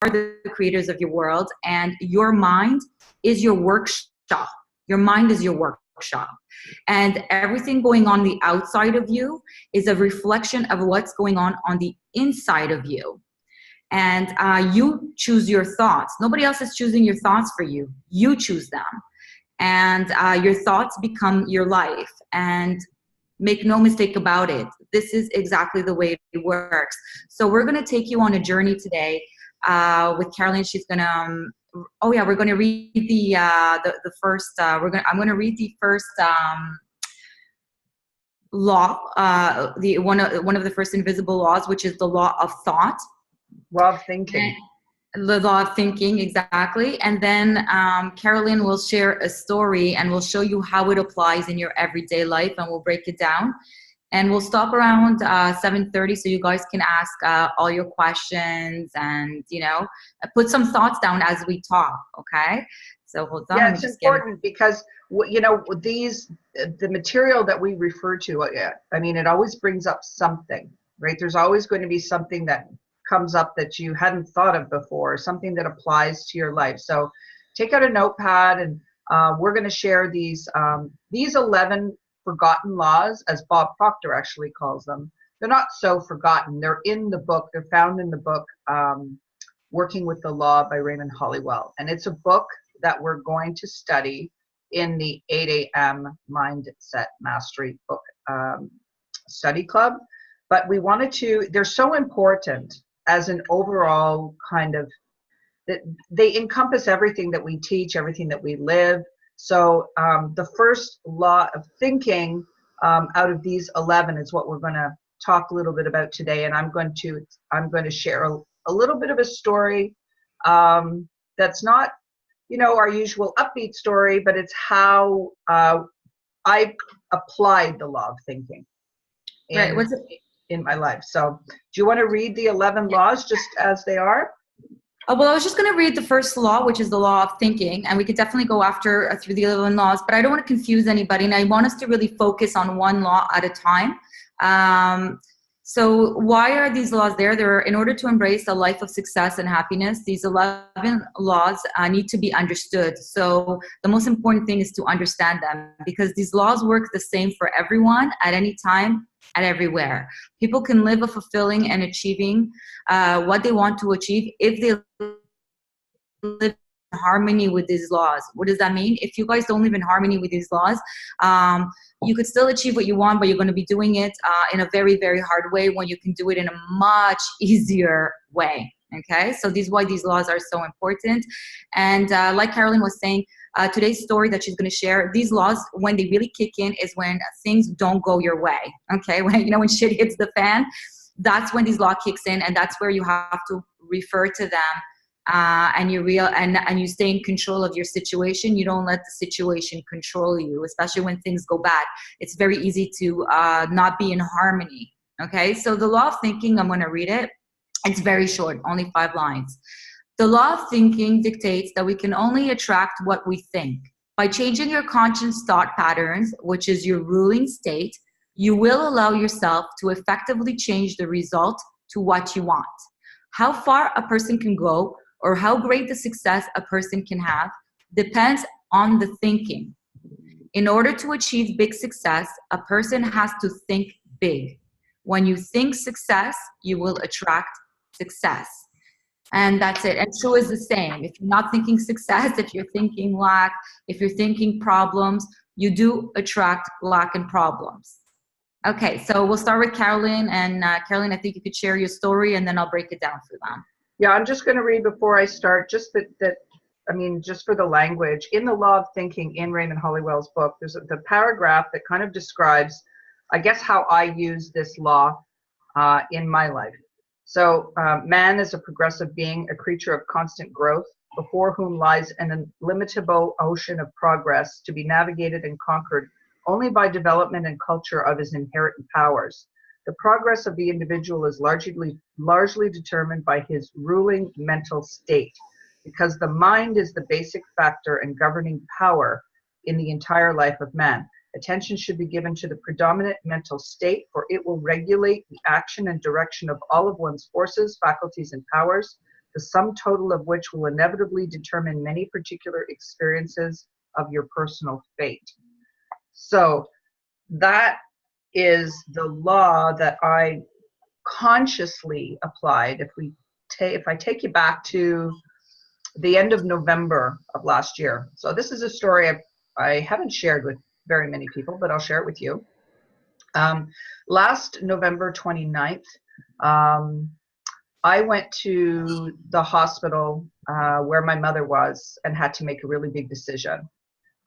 the creators of your world, and your mind is your workshop. Your mind is your workshop. And everything going on the outside of you is a reflection of what's going on the inside of you. And you choose your thoughts. Nobody else is choosing your thoughts for you. You choose them. And your thoughts become your life. And make no mistake about it, this is exactly the way it works. So we're going to take you on a journey today with Carolyn. She's going to we're going to read the first I'm going to read the first law, the one of the first invisible laws, which is the law of thought. Law of thinking. The law of thinking, exactly. And then Carolyn will share a story and we'll show you how it applies in your everyday life, and we'll break it down. And we'll stop around 7:30 so you guys can ask all your questions and, put some thoughts down as we talk, okay? So hold on. Yeah, it's important because, the material that we refer to, it always brings up something, right? There's always going to be something that comes up that you hadn't thought of before, something that applies to your life. So take out a notepad, and we're going to share these 11 forgotten laws, as Bob Proctor actually calls them. They're not so forgotten. They're in the book. They're found in the book, Working with the Law by Raymond Hollywell. And it's a book that we're going to study in the 8 a.m. Mindset Mastery book study club. But we wanted to, they're so important as an overall kind of, they encompass everything that we teach, everything that we live. So the first law of thinking out of these 11 is what we're going to talk a little bit about today. And I'm going to share a little bit of a story that's not, our usual upbeat story, but it's how I applied the law of thinking in my life. So do you want to read the 11 laws just as they are? Well, I was just going to read the first law, which is the law of thinking, and we could definitely go through the 11 laws, but I don't want to confuse anybody, and I want us to really focus on one law at a time. So why are these laws there? They're in order to embrace a life of success and happiness. These 11 laws need to be understood. So the most important thing is to understand them, because these laws work the same for everyone at any time and everywhere. People can live a fulfilling and achieving what they want to achieve if they live in harmony with these laws. What does that mean? If you guys don't live in harmony with these laws, you could still achieve what you want, but you're going to be doing it in a very, very hard way when you can do it in a much easier way. Okay, so this is why these laws are so important. And like Carolyn was saying, today's story that she's going to share, these laws, when they really kick in is when things don't go your way. Okay, when shit hits the fan, that's when these law kicks in, and that's where you have to refer to them. And you stay in control of your situation. You don't let the situation control you, especially when things go bad. It's very easy to not be in harmony. Okay, so the law of thinking, I'm going to read it. It's very short, only 5 lines. The law of thinking dictates that we can only attract what we think. By changing your conscious thought patterns, which is your ruling state, you will allow yourself to effectively change the result to what you want. How far a person can go, or how great the success a person can have, depends on the thinking. In order to achieve big success, a person has to think big. When you think success, you will attract success. And that's it. And so is the same. If you're not thinking success, if you're thinking lack, if you're thinking problems, you do attract lack and problems. Okay, so we'll start with Carolyn. And Carolyn, I think you could share your story, and then I'll break it down for them. Yeah, I'm just going to read before I start, just for the language. In the law of thinking in Raymond Hollywell's book, there's the paragraph that kind of describes, I guess, how I use this law in my life. So man is a progressive being, a creature of constant growth, before whom lies an illimitable ocean of progress to be navigated and conquered only by development and culture of his inherent powers. The progress of the individual is largely determined by his ruling mental state, because the mind is the basic factor and governing power in the entire life of man. Attention should be given to the predominant mental state, for it will regulate the action and direction of all of one's forces, faculties, and powers. the sum total of which will inevitably determine many particular experiences of your personal fate. So that is the law that I consciously applied. If I take you back to the end of November of last year. So this is a story I haven't shared with very many people, but I'll share it with you. Last November 29th, I went to the hospital where my mother was and had to make a really big decision.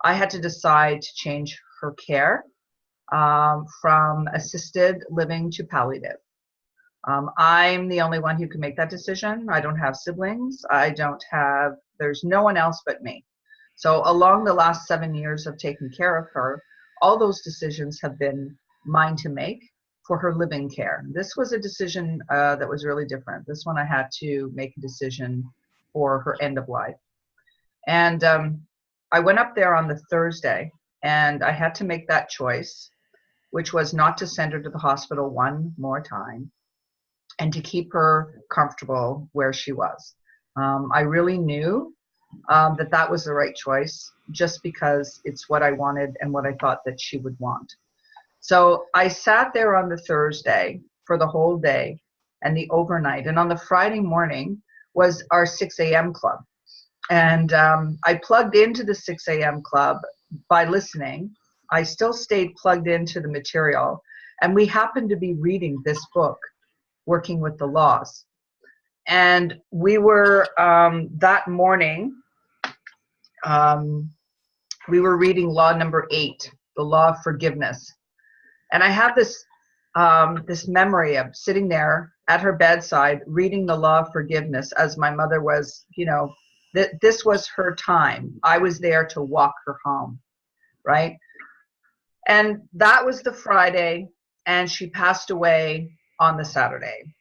I had to decide to change her care from assisted living to palliative. I'm the only one who can make that decision. I don't have siblings. There's no one else but me. So along the last 7 years of taking care of her, all those decisions have been mine to make for her living care. This was a decision that was really different. This one I had to make a decision for her end of life. And I went up there on the Thursday and I had to make that choice, which was not to send her to the hospital one more time and to keep her comfortable where she was. I really knew that was the right choice just because it's what I wanted and what I thought that she would want. So I sat there on the Thursday for the whole day and the overnight. And on the Friday morning was our 6 a.m. club. And I plugged into the 6 a.m. club by listening. I still stayed plugged into the material. And we happened to be reading this book, Working with the Laws. And we were, that morning, we were reading law number 8, the law of forgiveness. And I have this memory of sitting there at her bedside reading the law of forgiveness as my mother was, this was her time. I was there to walk her home, right? And that was the Friday, and she passed away on the Saturday.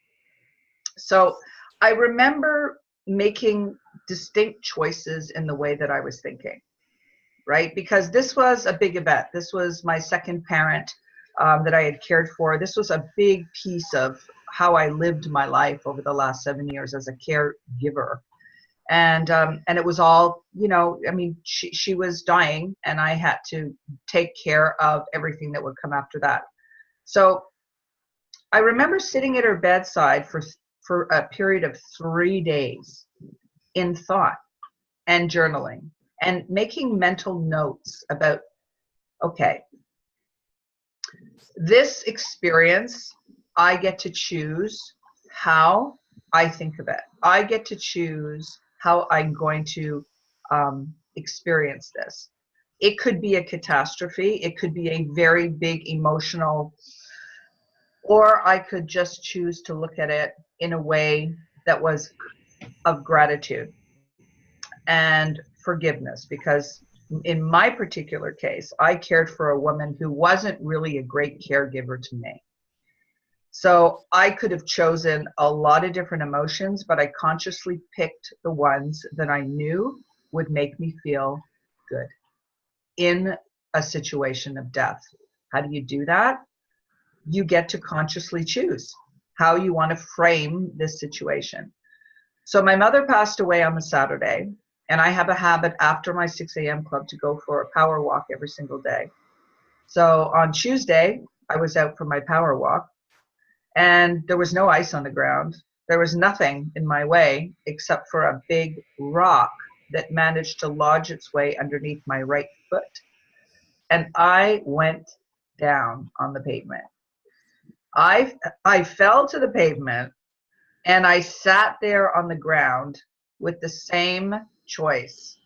So I remember making distinct choices in the way that I was thinking, right? Because this was a big event. This was my second parent that I had cared for. This was a big piece of how I lived my life over the last 7 years as a caregiver. And it was all, she was dying and I had to take care of everything that would come after that. So I remember sitting at her bedside for a period of 3 days in thought and journaling and making mental notes about, okay, this experience, I get to choose how I think of it. I get to choose how I'm going to experience this. It could be a catastrophe. It could be a very big emotional, or I could just choose to look at it in a way that was of gratitude and forgiveness, because in my particular case, I cared for a woman who wasn't really a great caregiver to me. So I could have chosen a lot of different emotions, but I consciously picked the ones that I knew would make me feel good in a situation of death. How do you do that? You get to consciously choose how you want to frame this situation. So my mother passed away on the Saturday, and I have a habit after my 6 a.m. club to go for a power walk every single day. So on Tuesday, I was out for my power walk, and there was no ice on the ground. There was nothing in my way except for a big rock that managed to lodge its way underneath my right foot. And I went down on the pavement. I fell to the pavement, and I sat there on the ground with the same choice.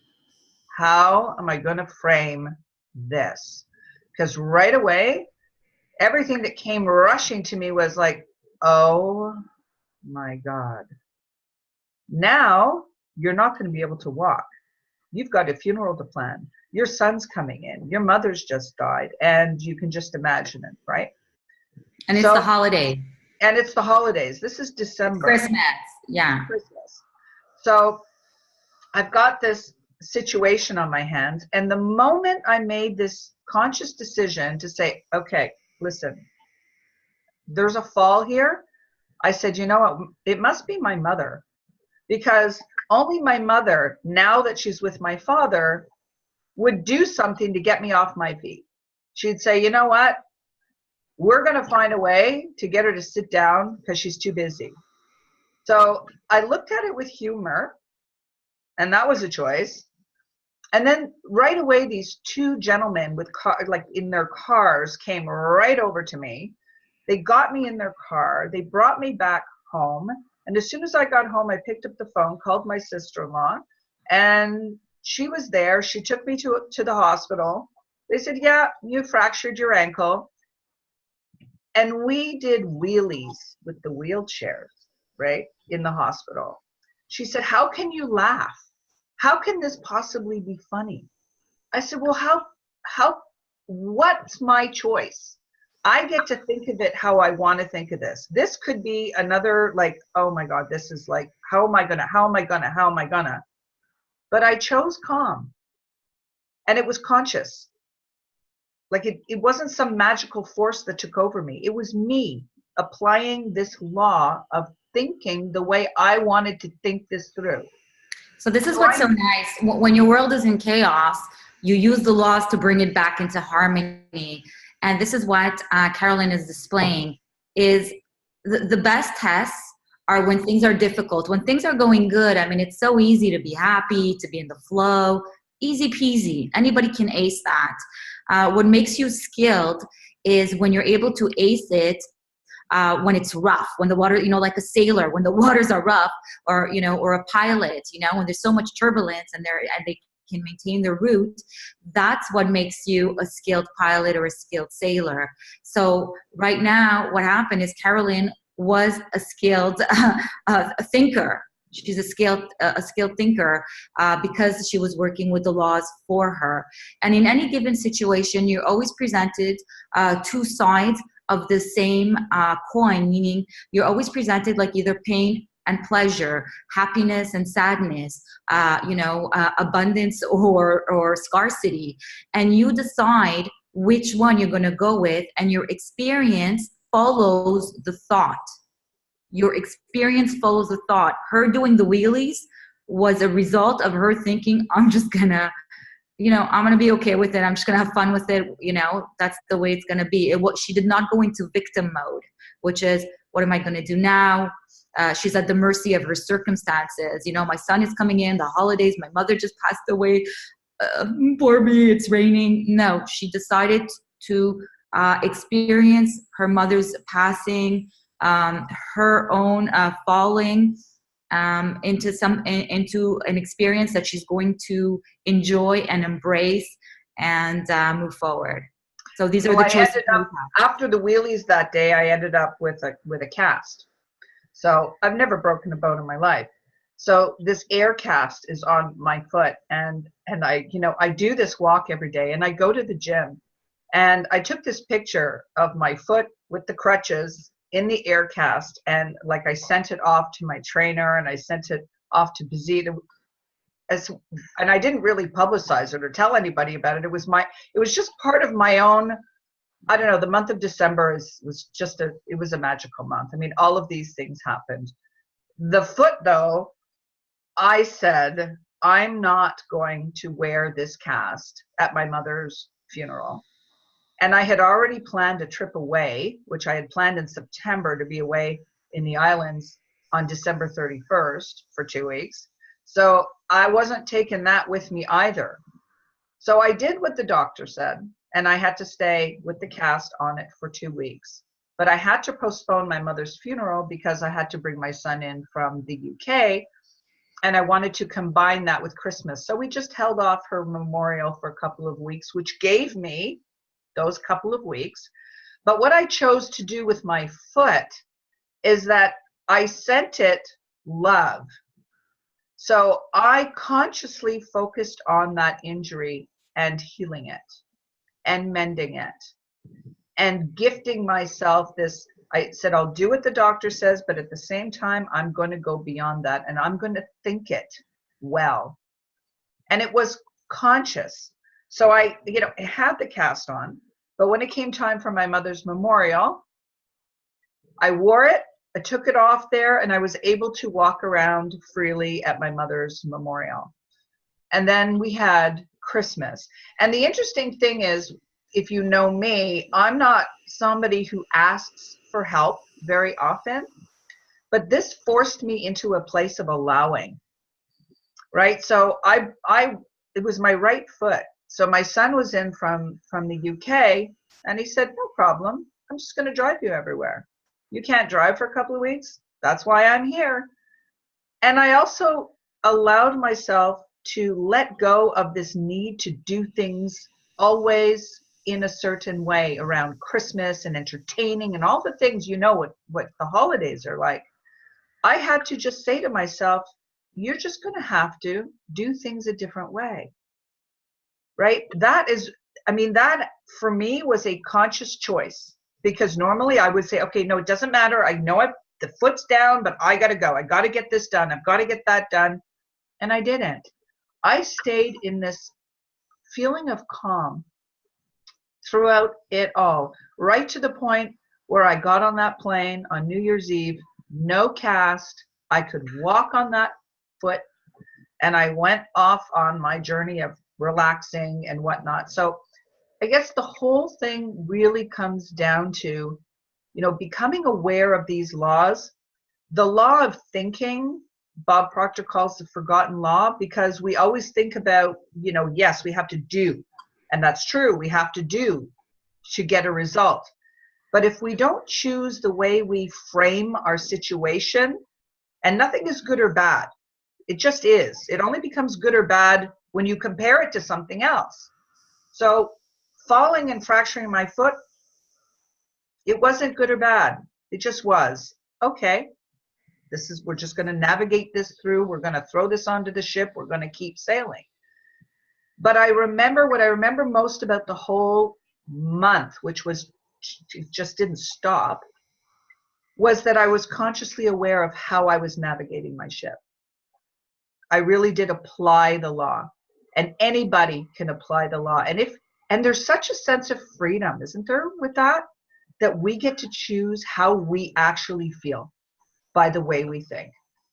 How am I going to frame this? Because right away, everything that came rushing to me was like, oh my God. Now you're not going to be able to walk. You've got a funeral to plan. Your son's coming in. Your mother's just died. And you can just imagine it, right? And it's the holiday. And it's the holidays. This is December. Christmas. Yeah. Christmas. So I've got this situation on my hands. And the moment I made this conscious decision to say, okay, listen, there's a fall here. I said, you know what? It must be my mother. because only my mother, now that she's with my father, would do something to get me off my feet. She'd say, you know what? We're going to find a way to get her to sit down because she's too busy. So I looked at it with humor, and that was a choice. And then right away, these two gentlemen with like in their cars came right over to me. They got me in their car. They brought me back home. And as soon as I got home, I picked up the phone, called my sister-in-law, and she was there. She took me to the hospital. They said, yeah, you fractured your ankle. And we did wheelies with the wheelchairs, right, in the hospital. She said, how can you laugh? How can this possibly be funny? I said, well, what's my choice? I get to think of it how I want to think of this. This could be another, like, oh my God, this is like, how am I gonna? But I chose calm, and it was conscious. Like it wasn't some magical force that took over me. It was me applying this law of thinking the way I wanted to think this through. So this is what's so nice. When your world is in chaos, you use the laws to bring it back into harmony. And this is what Carolyn is displaying, is the best tests are when things are difficult. When things are going good, I mean, it's so easy to be happy, to be in the flow, easy peasy. Anybody can ace that. What makes you skilled is when you're able to ace it when it's rough, when the water, like a sailor, when the waters are rough, or, or a pilot, when there's so much turbulence and they can maintain their route. That's what makes you a skilled pilot or a skilled sailor. So right now, what happened is Carolyn was a skilled thinker. She's a skilled thinker because she was working with the laws for her. And in any given situation, you're always presented two sides of the same coin, meaning you're always presented like either pain and pleasure, happiness and sadness, abundance or scarcity. And you decide which one you're going to go with, and your experience follows the thought. Your experience follows the thought. Her doing the wheelies was a result of her thinking, I'm just gonna, I'm gonna be okay with it. I'm just gonna have fun with it. That's the way it's gonna be. She did not go into victim mode, which is, what am I gonna do now? She's at the mercy of her circumstances. My son is coming in, the holidays, my mother just passed away. Poor me, it's raining. No, she decided to experience her mother's passing, her own falling into an experience that she's going to enjoy and embrace and move forward. So these are the choices. After the wheelies that day, I ended up with a cast. So I've never broken a bone in my life. So this air cast is on my foot, and I do this walk every day, and I go to the gym, and I took this picture of my foot with the crutches in the air cast, and like I sent it off to my trainer, and I sent it off to Pazit, and I didn't really publicize it or tell anybody about it. It was just part of my own. I don't know. The month of December it was a magical month. I mean, all of these things happened. The foot, though, I said, I'm not going to wear this cast at my mother's funeral. And I had already planned a trip away, which I had planned in September to be away in the islands on December 31st for 2 weeks. So I wasn't taking that with me either. So I did what the doctor said, and I had to stay with the cast on it for 2 weeks. But I had to postpone my mother's funeral because I had to bring my son in from the UK, and I wanted to combine that with Christmas. So we just held off her memorial for a couple of weeks, which gave me those couple of weeks. But what I chose to do with my foot is that I sent it love. So I consciously focused on that injury and healing it and mending it and gifting myself this. I said, I'll do what the doctor says, but at the same time, I'm going to go beyond that, and I'm going to think it well. And it was conscious. So I, had the cast on, but when it came time for my mother's memorial, I wore it I took it off there, and I was able to walk around freely at my mother's memorial. And then we had Christmas. And the interesting thing is, if you know me, I'm not somebody who asks for help very often, but this forced me into a place of allowing, right? So it was my right foot. So my son was in from the UK, and he said, no problem. I'm just going to drive you everywhere. You can't drive for a couple of weeks. That's why I'm here. And I also allowed myself to let go of this need to do things always in a certain way around Christmas and entertaining and all the things, what the holidays are like. I had to just say to myself, you're just going to have to do things a different way, right? That for me was a conscious choice, because normally I would say, okay, no, it doesn't matter. I know the foot's down, but I got to go. I got to get this done. I've got to get that done. And I didn't. I stayed in this feeling of calm throughout it all, right to the point where I got on that plane on New Year's Eve, no cast. I could walk on that foot, and I went off on my journey of relaxing and whatnot. So I guess the whole thing really comes down to, becoming aware of these laws. The law of thinking, Bob Proctor calls the forgotten law, because we always think about, yes, we have to do. And that's true. We have to do to get a result. But if we don't choose the way we frame our situation, and nothing is good or bad, it just is. It only becomes good or bad when you compare it to something else. So falling and fracturing my foot, it wasn't good or bad. It just was. Okay, we're just going to navigate this through. We're going to throw this onto the ship. We're going to keep sailing. But what I remember most about the whole month, which was, it just didn't stop, was that I was consciously aware of how I was navigating my ship. I really did apply the law, and anybody can apply the law. And there's such a sense of freedom, isn't there, with that we get to choose how we actually feel by the way we think.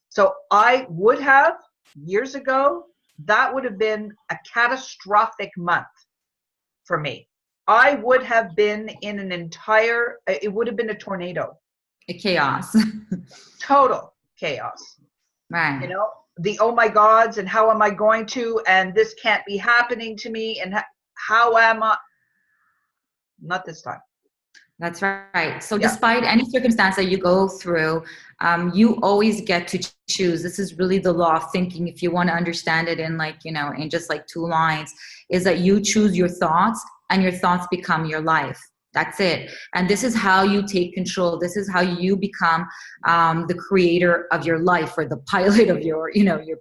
So I would have, years ago, that would have been a catastrophic month for me. I would have been in it would have been a tornado. A chaos. Total chaos. Right. The oh my gods, and how am I going to, and this can't be happening to me, and how am I? Not this time. That's right. So despite any circumstance that you go through, you always get to choose. This is really the law of thinking. If you want to understand it in in just like 2 lines, is that you choose your thoughts, and your thoughts become your life. That's it. And this is how you take control. This is how you become the creator of your life, or the pilot of your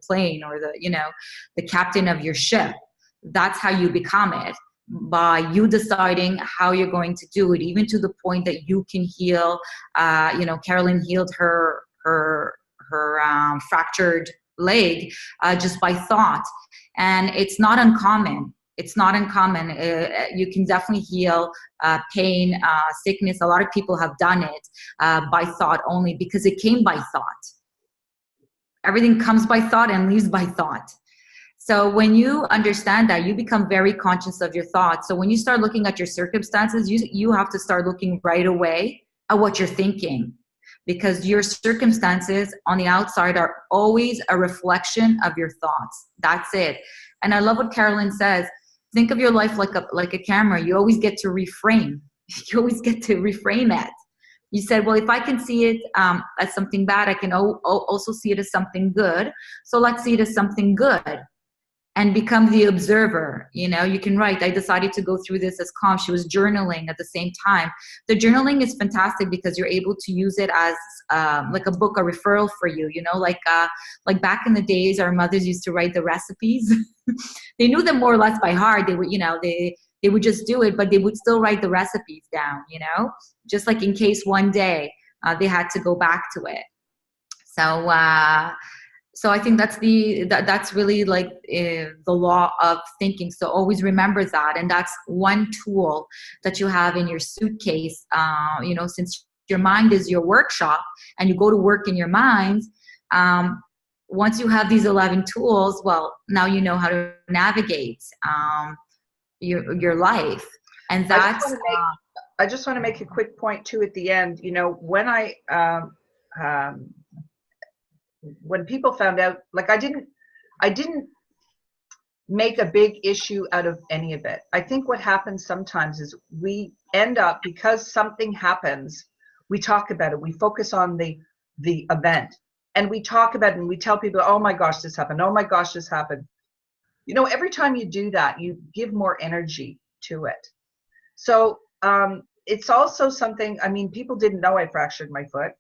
plane, or the captain of your ship. That's how you become it, by you deciding how you're going to do it, even to the point that you can heal. Carolyn healed her fractured leg just by thought. And it's not uncommon. It's not uncommon. You can definitely heal pain, sickness. A lot of people have done it by thought only, because it came by thought. Everything comes by thought and leaves by thought. So when you understand that, you become very conscious of your thoughts. So when you start looking at your circumstances, you have to start looking right away at what you're thinking, because your circumstances on the outside are always a reflection of your thoughts. That's it. And I love what Carolyn says. Think of your life like a camera. You always get to reframe. You always get to reframe it. You said, well, if I can see it as something bad, I can also see it as something good. So let's see it as something good. And become the observer. You can write, I decided to go through this as calm. She was journaling at the same time. The journaling is fantastic, because you're able to use it as like a book, a referral for you. Like back in the days, our mothers used to write the recipes. They knew them more or less by heart. They would, they would just do it, but they would still write the recipes down, just like in case one day they had to go back to it. So I think that's really like the law of thinking. So always remember that. And that's one tool that you have in your suitcase, since your mind is your workshop and you go to work in your mind, once you have these 11 tools, well, now you know how to navigate your life. And that's I just want to make a quick point too at the end. You know, when when people found out, like I didn't make a big issue out of any of it. I think what happens sometimes is we end up, because something happens, we talk about it, we focus on the event, and we talk about it and we tell people, oh my gosh, this happened, oh my gosh, this happened. You know, every time you do that, you give more energy to it. So it's also something, I mean, people didn't know I fractured my foot.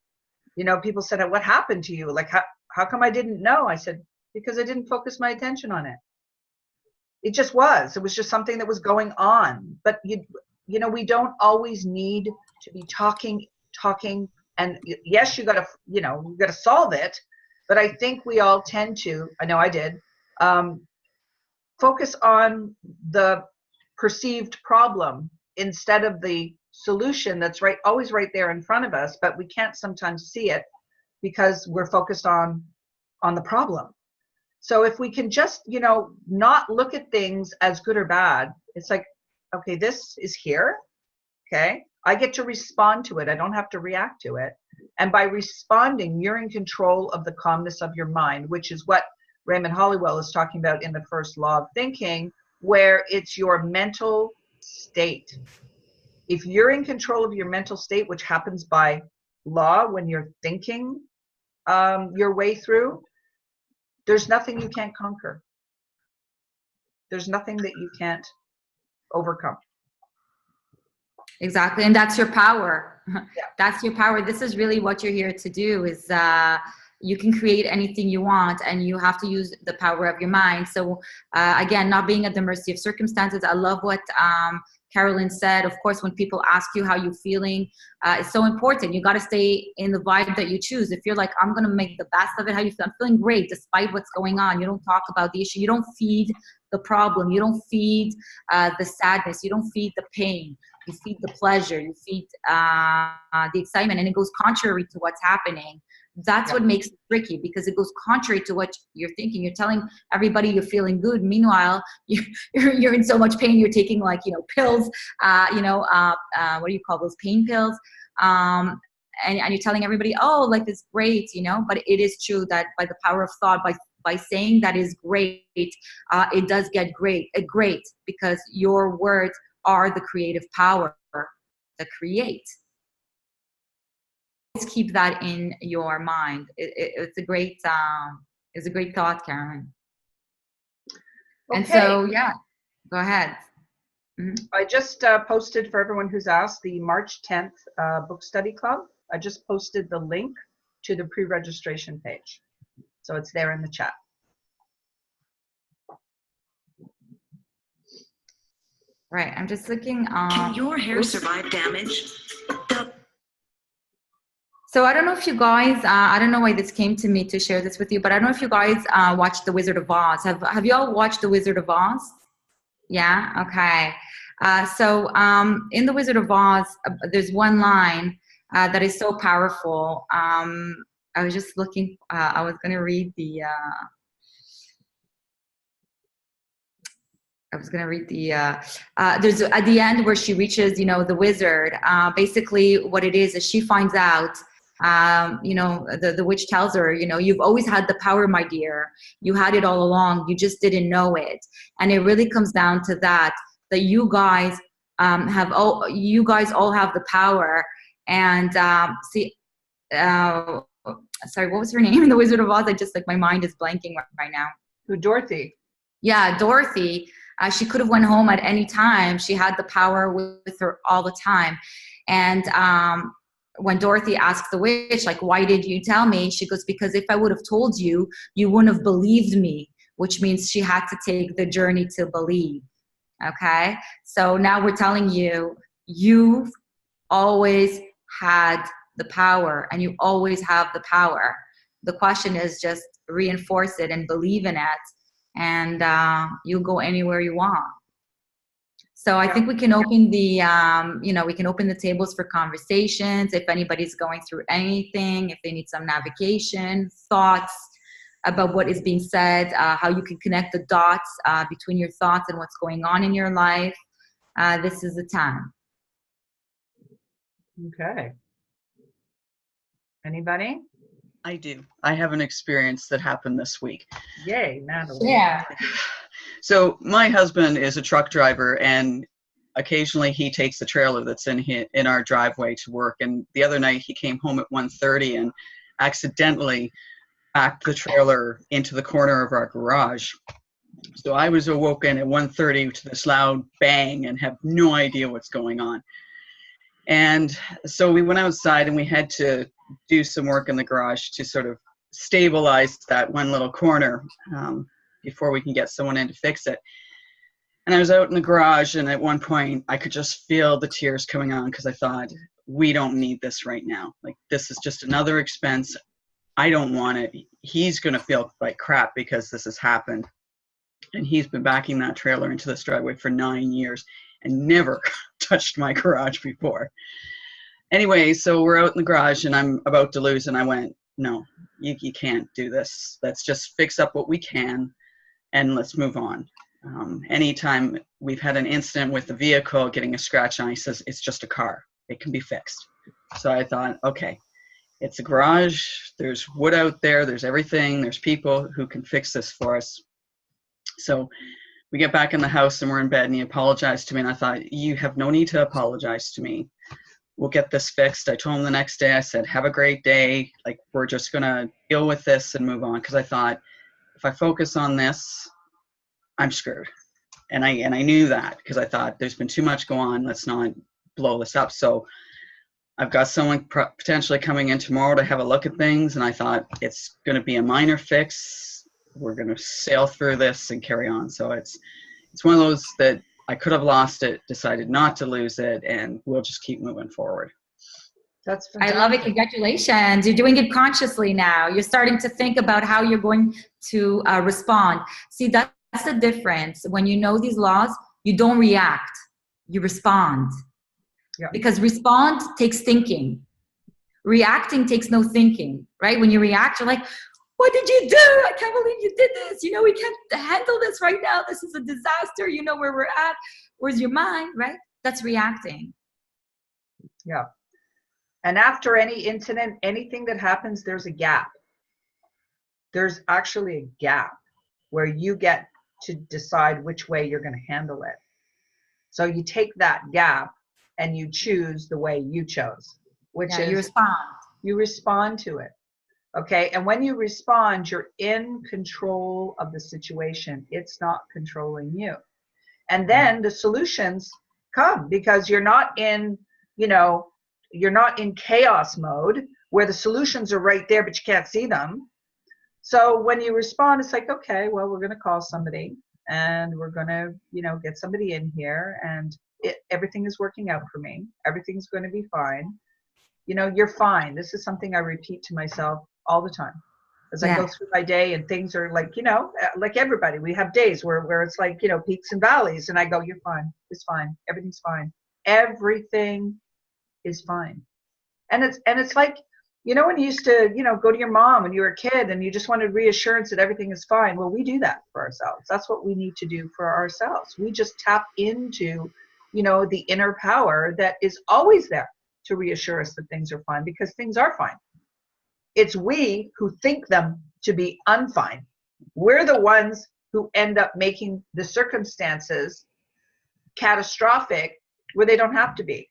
You know, people said, what happened to you? Like, how come I didn't know? I said, because I didn't focus my attention on it. It just was. It was just something that was going on. But you know, we don't always need to be talking, and yes, you got to solve it. But I think we all tend to. I know I did. Focus on the perceived problem instead of the solution that's always right there in front of us. But we can't sometimes see it because we're focused on the problem. So if we can just, you know, not look at things as good or bad, it's like, okay, this is here. Okay. I get to respond to it. I don't have to react to it. And by responding, you're in control of the calmness of your mind, which is what Raymond Hollowell is talking about in the first law of thinking, where it's your mental state. If you're in control of your mental state, which happens by law when you're thinking your way through, there's nothing you can't conquer. There's nothing that you can't overcome. Exactly. And that's your power. Yeah. That's your power. This is really what you're here to do, is you can create anything you want, and you have to use the power of your mind. So again, not being at the mercy of circumstances. I love what Carolyn said. Of course, when people ask you how you're feeling, it's so important. You got to stay in the vibe that you choose. If you're like, I'm going to make the best of it, how you feel? I'm feeling great despite what's going on. You don't talk about the issue. You don't feed the problem. You don't feed the sadness. You don't feed the pain. You feed the pleasure. You feed the excitement, and it goes contrary to what's happening. That's what makes it tricky, because it goes contrary to what you're thinking. You're telling everybody you're feeling good. Meanwhile, you're in so much pain. You're taking, like, you know, pills, what do you call those, pain pills? And you're telling everybody, oh, life is great, you know, but it is true that by the power of thought, by saying that is great, it does get great, because your words are the creative power that create. Keep that in your mind. It's a great thought, Carolyn. Okay. And so, yeah, go ahead. Mm-hmm. I just posted, for everyone who's asked, the March 10th book study club. I just posted the link to the pre-registration page, so it's there in the chat. Right, I'm just looking. Can your hair survive damage? So I don't know if you guys, I don't know why this came to me to share this with you, but I don't know if you guys watched The Wizard of Oz. Have you all watched The Wizard of Oz? Yeah, okay. So in The Wizard of Oz, there's one line that is so powerful. I was just looking, I was going to read the, there's at the end where she reaches, you know, the wizard. Basically what it is she finds out, you know, the witch tells her, you know, you've always had the power, my dear. You had it all along. You just didn't know it. And it really comes down to that you guys you guys all have the power. And sorry, what was her name in The Wizard of Oz? I just, like, my mind is blanking right now. Who, Dorothy? Yeah, Dorothy. She could have went home at any time. She had the power with her all the time. And when Dorothy asks the witch, like, why did you tell me? She goes, because if I would have told you, you wouldn't have believed me, which means she had to take the journey to believe. Okay? So now we're telling you, you've always had the power, and you always have the power. The question is just reinforce it and believe in it, and you'll go anywhere you want. So I think we can open the, we can open the tables for conversations. If anybody's going through anything, if they need some navigation, thoughts about what is being said, how you can connect the dots between your thoughts and what's going on in your life, this is the time. Okay. Anybody? I do. I have an experience that happened this week. Yay, Natalie. Yeah. So my husband is a truck driver, and occasionally he takes the trailer that's in our driveway to work. And the other night he came home at 1:30 and accidentally backed the trailer into the corner of our garage. So I was awoken at 1:30 to this loud bang and have no idea what's going on. And so we went outside and we had to do some work in the garage to sort of stabilize that one little corner before we can get someone in to fix it. And I was out in the garage, and at one point I could just feel the tears coming on because I thought, we don't need this right now. Like, this is just another expense. I don't want it. He's going to feel like crap because this has happened. And he's been backing that trailer into this driveway for 9 years and never touched my garage before. Anyway, so we're out in the garage and I'm about to lose, and I went, no, you can't do this. Let's just fix up what we can and let's move on. Anytime we've had an incident with the vehicle getting a scratch on, he says, it's just a car. It can be fixed. So I thought, okay, it's a garage. There's wood out there. There's everything. There's people who can fix this for us. So we get back in the house and we're in bed, and he apologized to me. And I thought, you have no need to apologize to me. We'll get this fixed. I told him the next day, I said, have a great day. Like, we're just going to deal with this and move on. Because I thought, if I focus on this, I'm screwed. And I knew that because I thought there's been too much go on. Let's not blow this up. So I've got someone potentially coming in tomorrow to have a look at things. And I thought, it's going to be a minor fix. We're going to sail through this and carry on. So it's one of those that I could have lost it, decided not to lose it, and we'll just keep moving forward. That's fantastic. I love it. Congratulations. You're doing it consciously now. You're starting to think about how you're going to respond. See, that's the difference. When you know these laws, you don't react. You respond. Yeah. Because respond takes thinking. Reacting takes no thinking, right? When you react, you're like, what did you do? I can't believe you did this. You know, we can't handle this right now. This is a disaster. You know where we're at. Where's your mind, right? That's reacting. Yeah. And after any incident, anything that happens, there's a gap. There's actually a gap where you get to decide which way you're going to handle it. So you take that gap and you choose the way you chose, which is you respond. You respond to it. Okay. And when you respond, you're in control of the situation. It's not controlling you. And then the solutions come because you're not in, you're not in chaos mode where the solutions are right there, but you can't see them. So when you respond, it's like, okay, well, we're going to call somebody and we're going to, get somebody in here, and everything is working out for me. Everything's going to be fine. You're fine. This is something I repeat to myself all the time as I go through my day, and things are like, like everybody, we have days where it's like, peaks and valleys, and I go, you're fine. It's fine. Everything's fine. Everything is fine. And it's like, when you used to, go to your mom when you were a kid and you just wanted reassurance that everything is fine. Well, we do that for ourselves. That's what we need to do for ourselves. We just tap into, the inner power that is always there to reassure us that things are fine, because things are fine. It's we who think them to be unfine. We're the ones who end up making the circumstances catastrophic where they don't have to be.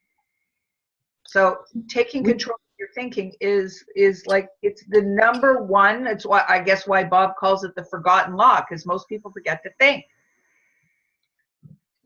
So taking control of your thinking is like, it's the number one. It's why, I guess, why Bob calls it the forgotten law, because most people forget to think.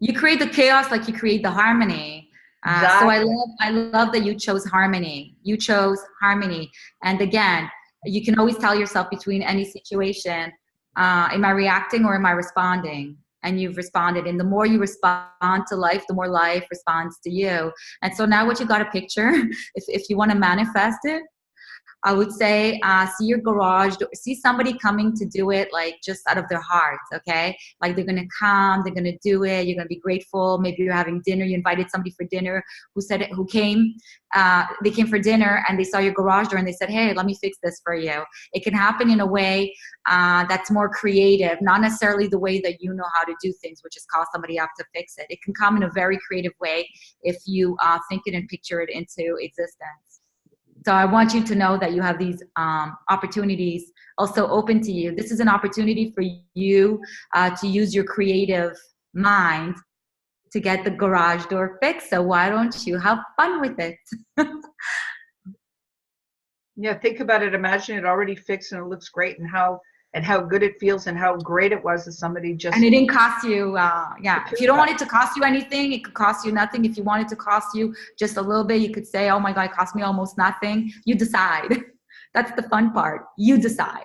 You create the chaos like you create the harmony. Exactly. So I love that you chose harmony. You chose harmony. And again, you can always tell yourself between any situation, am I reacting or am I responding? And you've responded. And the more you respond to life, the more life responds to you. And so now what you got a picture, if you want to manifest it, I would say see your garage, see somebody coming to do it like just out of their hearts, okay? Like they're gonna come, they're gonna do it, you're gonna be grateful. Maybe you're having dinner, you invited somebody for dinner who came, they came for dinner and they saw your garage door and they said, hey, let me fix this for you. It can happen in a way that's more creative, not necessarily the way that you know how to do things, which is call somebody up to fix it. It can come in a very creative way if you think it and picture it into existence. So I want you to know that you have these opportunities also open to you. This is an opportunity for you to use your creative mind to get the garage door fixed. So why don't you have fun with it? Yeah, think about it. Imagine it already fixed and it looks great, and how good it feels, and how great it was that somebody just. And it didn't cost you. Yeah, if you don't want it to cost you anything, it could cost you nothing. If you want it to cost you just a little bit, you could say, "Oh my God, it cost me almost nothing." You decide. That's the fun part. You decide.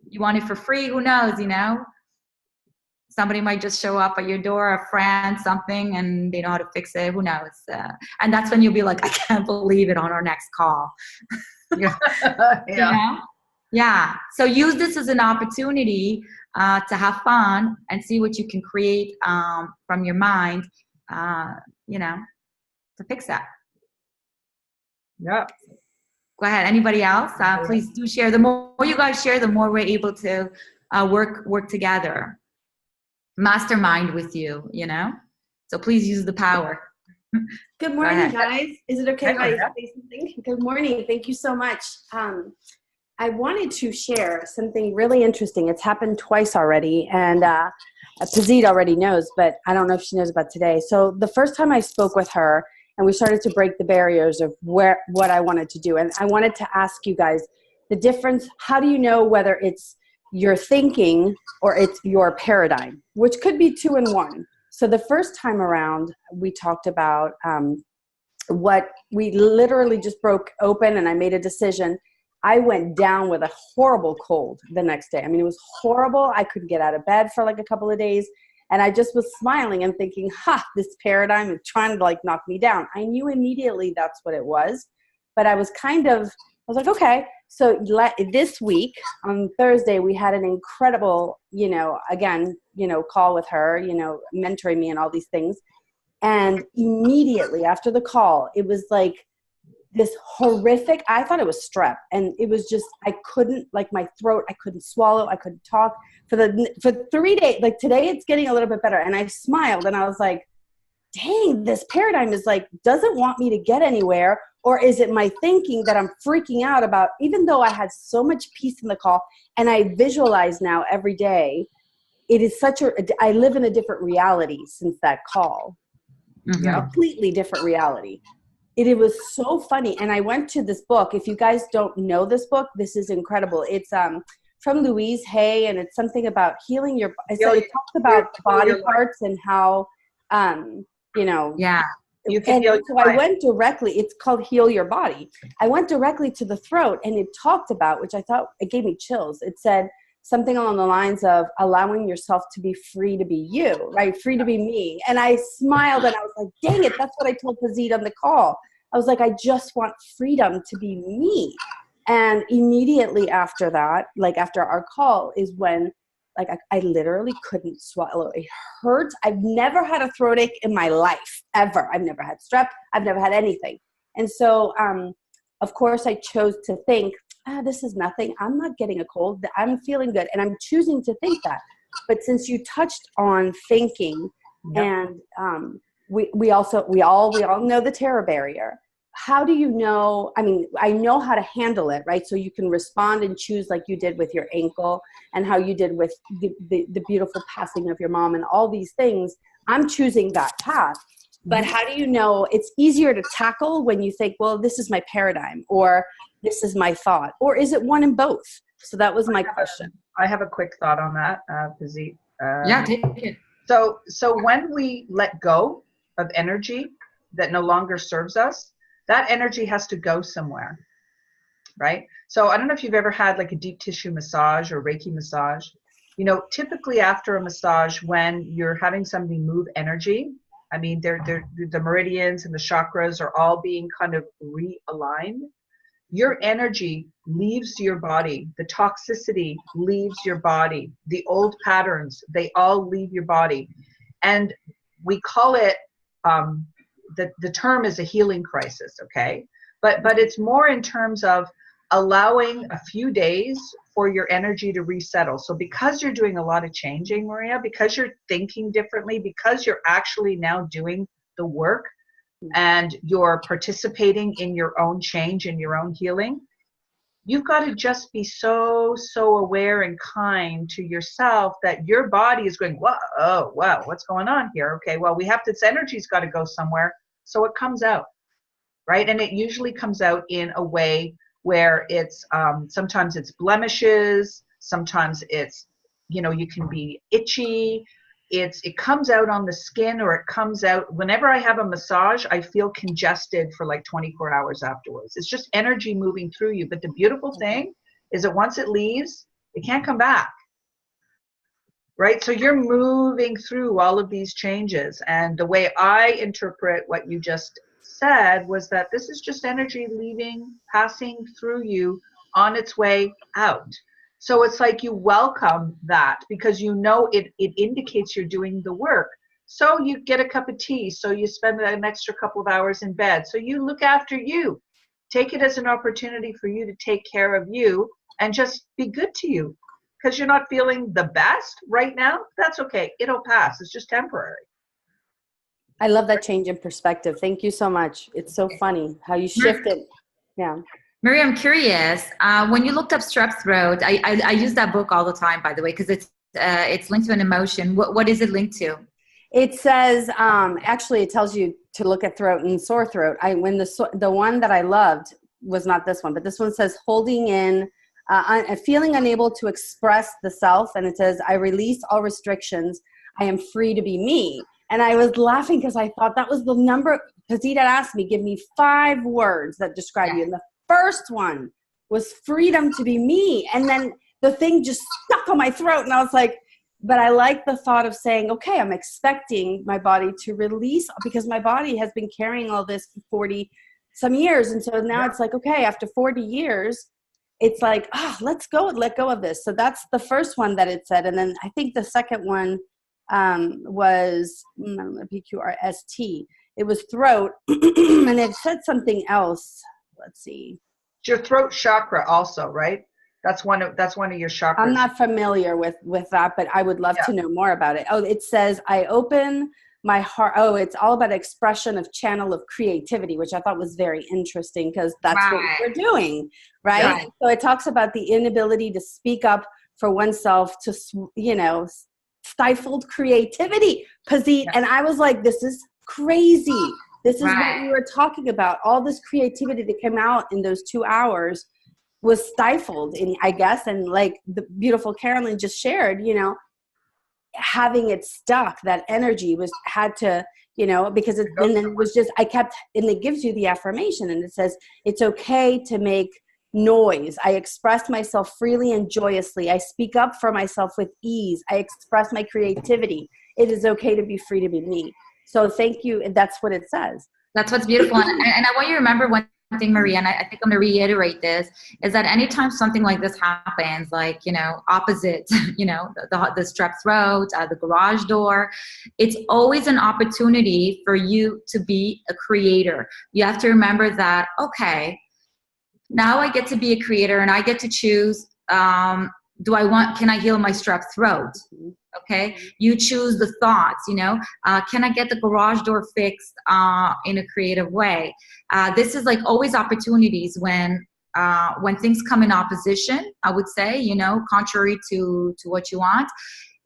You want it for free? Who knows? You know, somebody might just show up at your door, a friend, something, and they know how to fix it. Who knows? And that's when you'll be like, "I can't believe it," on our next call. Yeah. You know? Yeah. So use this as an opportunity to have fun and see what you can create from your mind, you know, to fix that. Yeah. Go ahead. Anybody else? Please do share. The more you guys share, the more we're able to work together. Mastermind with you, you know? So please use the power. Good morning, guys. Is it okay if I say something? Good morning. Thank you so much. I wanted to share something really interesting. It's happened twice already, and Pazit already knows, but I don't know if she knows about today. So the first time I spoke with her, and we started to break the barriers of what I wanted to do, and I wanted to ask you guys the difference. How do you know whether it's your thinking or it's your paradigm, which could be 2 in 1? So the first time around, we talked about what we literally just broke open, and I made a decision. I went down with a horrible cold the next day. I mean, it was horrible. I couldn't get out of bed for like a couple of days. And I just was smiling and thinking, this paradigm is trying to like knock me down. I knew immediately that's what it was. But I was like, okay. So this week on Thursday, we had an incredible, call with her, mentoring me and all these things. And immediately after the call, it was like, this horrific, I thought it was strep, and it was just, I couldn't, like my throat, I couldn't swallow, I couldn't talk for 3 days. Like today it's getting a little bit better, and I smiled and I was like, dang, this paradigm is like, doesn't want me to get anywhere, or is it my thinking that I'm freaking out about, even though I had so much peace in the call, and I visualize now every day, it is I live in a different reality since that call. Mm-hmm. Completely different reality. It was so funny. And I went to this book. If you guys don't know this book, this is incredible. It's from Louise Hay, and it's something about healing your body. So it talks about body parts and how, Yeah. You can heal so I went directly, it's called Heal Your Body. I went directly to the throat, and it talked about, which I thought, it gave me chills. It said something along the lines of allowing yourself to be free to be you, right? Free to be me. And I smiled and I was like, dang it, that's what I told Pazit on the call. I was like, I just want freedom to be me. And immediately after that, like after our call, is when like I literally couldn't swallow. It hurt. I've never had a throat ache in my life, ever. I've never had strep. I've never had anything. And so, of course, I chose to think, this is nothing. I'm not getting a cold. I'm feeling good. And I'm choosing to think that. But since you touched on thinking, and we all know the terror barrier. How do you know? I mean, I know how to handle it, right? So you can respond and choose, like you did with your ankle, and how you did with the beautiful passing of your mom and all these things. I'm choosing that path. But how do you know? It's easier to tackle when you think, well, this is my paradigm, or this is my thought, or is it one in both? So that was my question. I have a quick thought on that, Pazit. Yeah, take it. So when we let go of energy that no longer serves us, that energy has to go somewhere, right? So I don't know if you've ever had like a deep tissue massage or Reiki massage. You know, typically after a massage, when you're having somebody move energy, I mean, the meridians and the chakras are all being kind of realigned. your energy leaves your body. The toxicity leaves your body. The old patterns, they all leave your body. And we call it, the term is a healing crisis, okay? But it's more in terms of allowing a few days for your energy to resettle. So because you're doing a lot of changing, Maria, because you're thinking differently, because you're actually now doing the work and you're participating in your own change and your own healing, you've got to just be so aware and kind to yourself that your body is going, whoa, oh, wow, what's going on here? Okay, well, this energy's got to go somewhere. So it comes out, right? And it usually comes out in a way where it's, sometimes it's blemishes, sometimes it's, you can be itchy. It comes out on the skin, or it comes out, whenever I have a massage, I feel congested for like 24 hours afterwards. It's just energy moving through you. But the beautiful thing is that once it leaves, it can't come back, right? So you're moving through all of these changes. And the way I interpret what you just said was that this is just energy leaving, passing through you on its way out. So it's like you welcome that, because it indicates you're doing the work. So you get a cup of tea. So you spend an extra couple of hours in bed. So you look after you. Take it as an opportunity for you to take care of you and just be good to you. Because you're not feeling the best right now, that's okay. It'll pass. It's just temporary. I love that change in perspective. Thank you so much. It's so funny how you shifted. Yeah. Mary, I'm curious. When you looked up strep throat, I use that book all the time, by the way, because it's linked to an emotion. What is it linked to? It says, actually, it tells you to look at throat and sore throat. When the one that I loved was not this one, but this one says holding in, feeling unable to express the self, and it says, I release all restrictions. I am free to be me. And I was laughing because I thought that was the number. Pazit had asked me, give me 5 words that describe you. And the first one was freedom to be me. And then the thing just stuck on my throat. And I was like, but I like the thought of saying, okay, I'm expecting my body to release, because my body has been carrying all this for 40 some years. And so now it's like, okay, after 40 years, it's like, let go of this. So that's the first one that it said. And then I think the second one was PQRST. It was throat, and it said something else. Let's see. It's your throat chakra also, right? That's one of your chakras. I'm not familiar with that, but I would love to know more about it. Oh, it says I open my heart. Oh, it's all about expression of channel of creativity, which I thought was very interesting, because that's what we're doing, right? Yeah. So it talks about the inability to speak up for oneself, to, stifled creativity, Pazit. And I was like, this is crazy. This is what we were talking about. All this creativity that came out in those 2 hours was stifled, I guess. And like the beautiful Carolyn just shared, having it stuck, that energy had to, because and then it was just, and it gives you the affirmation, and it says, it's okay to make noise. I express myself freely and joyously. I speak up for myself with ease. I express my creativity. It is okay to be free to be me. So thank you. That's what it says. That's what's beautiful. And I want you to remember one thing, Maria, and I think I'm going to reiterate this, is that anytime something like this happens, like, opposite, the strep throat, the garage door, it's always an opportunity for you to be a creator. You have to remember that, okay, now I get to be a creator and I get to choose, can I heal my strep throat? Okay. You choose the thoughts, can I get the garage door fixed in a creative way? This is like always opportunities when things come in opposition, I would say, contrary to what you want.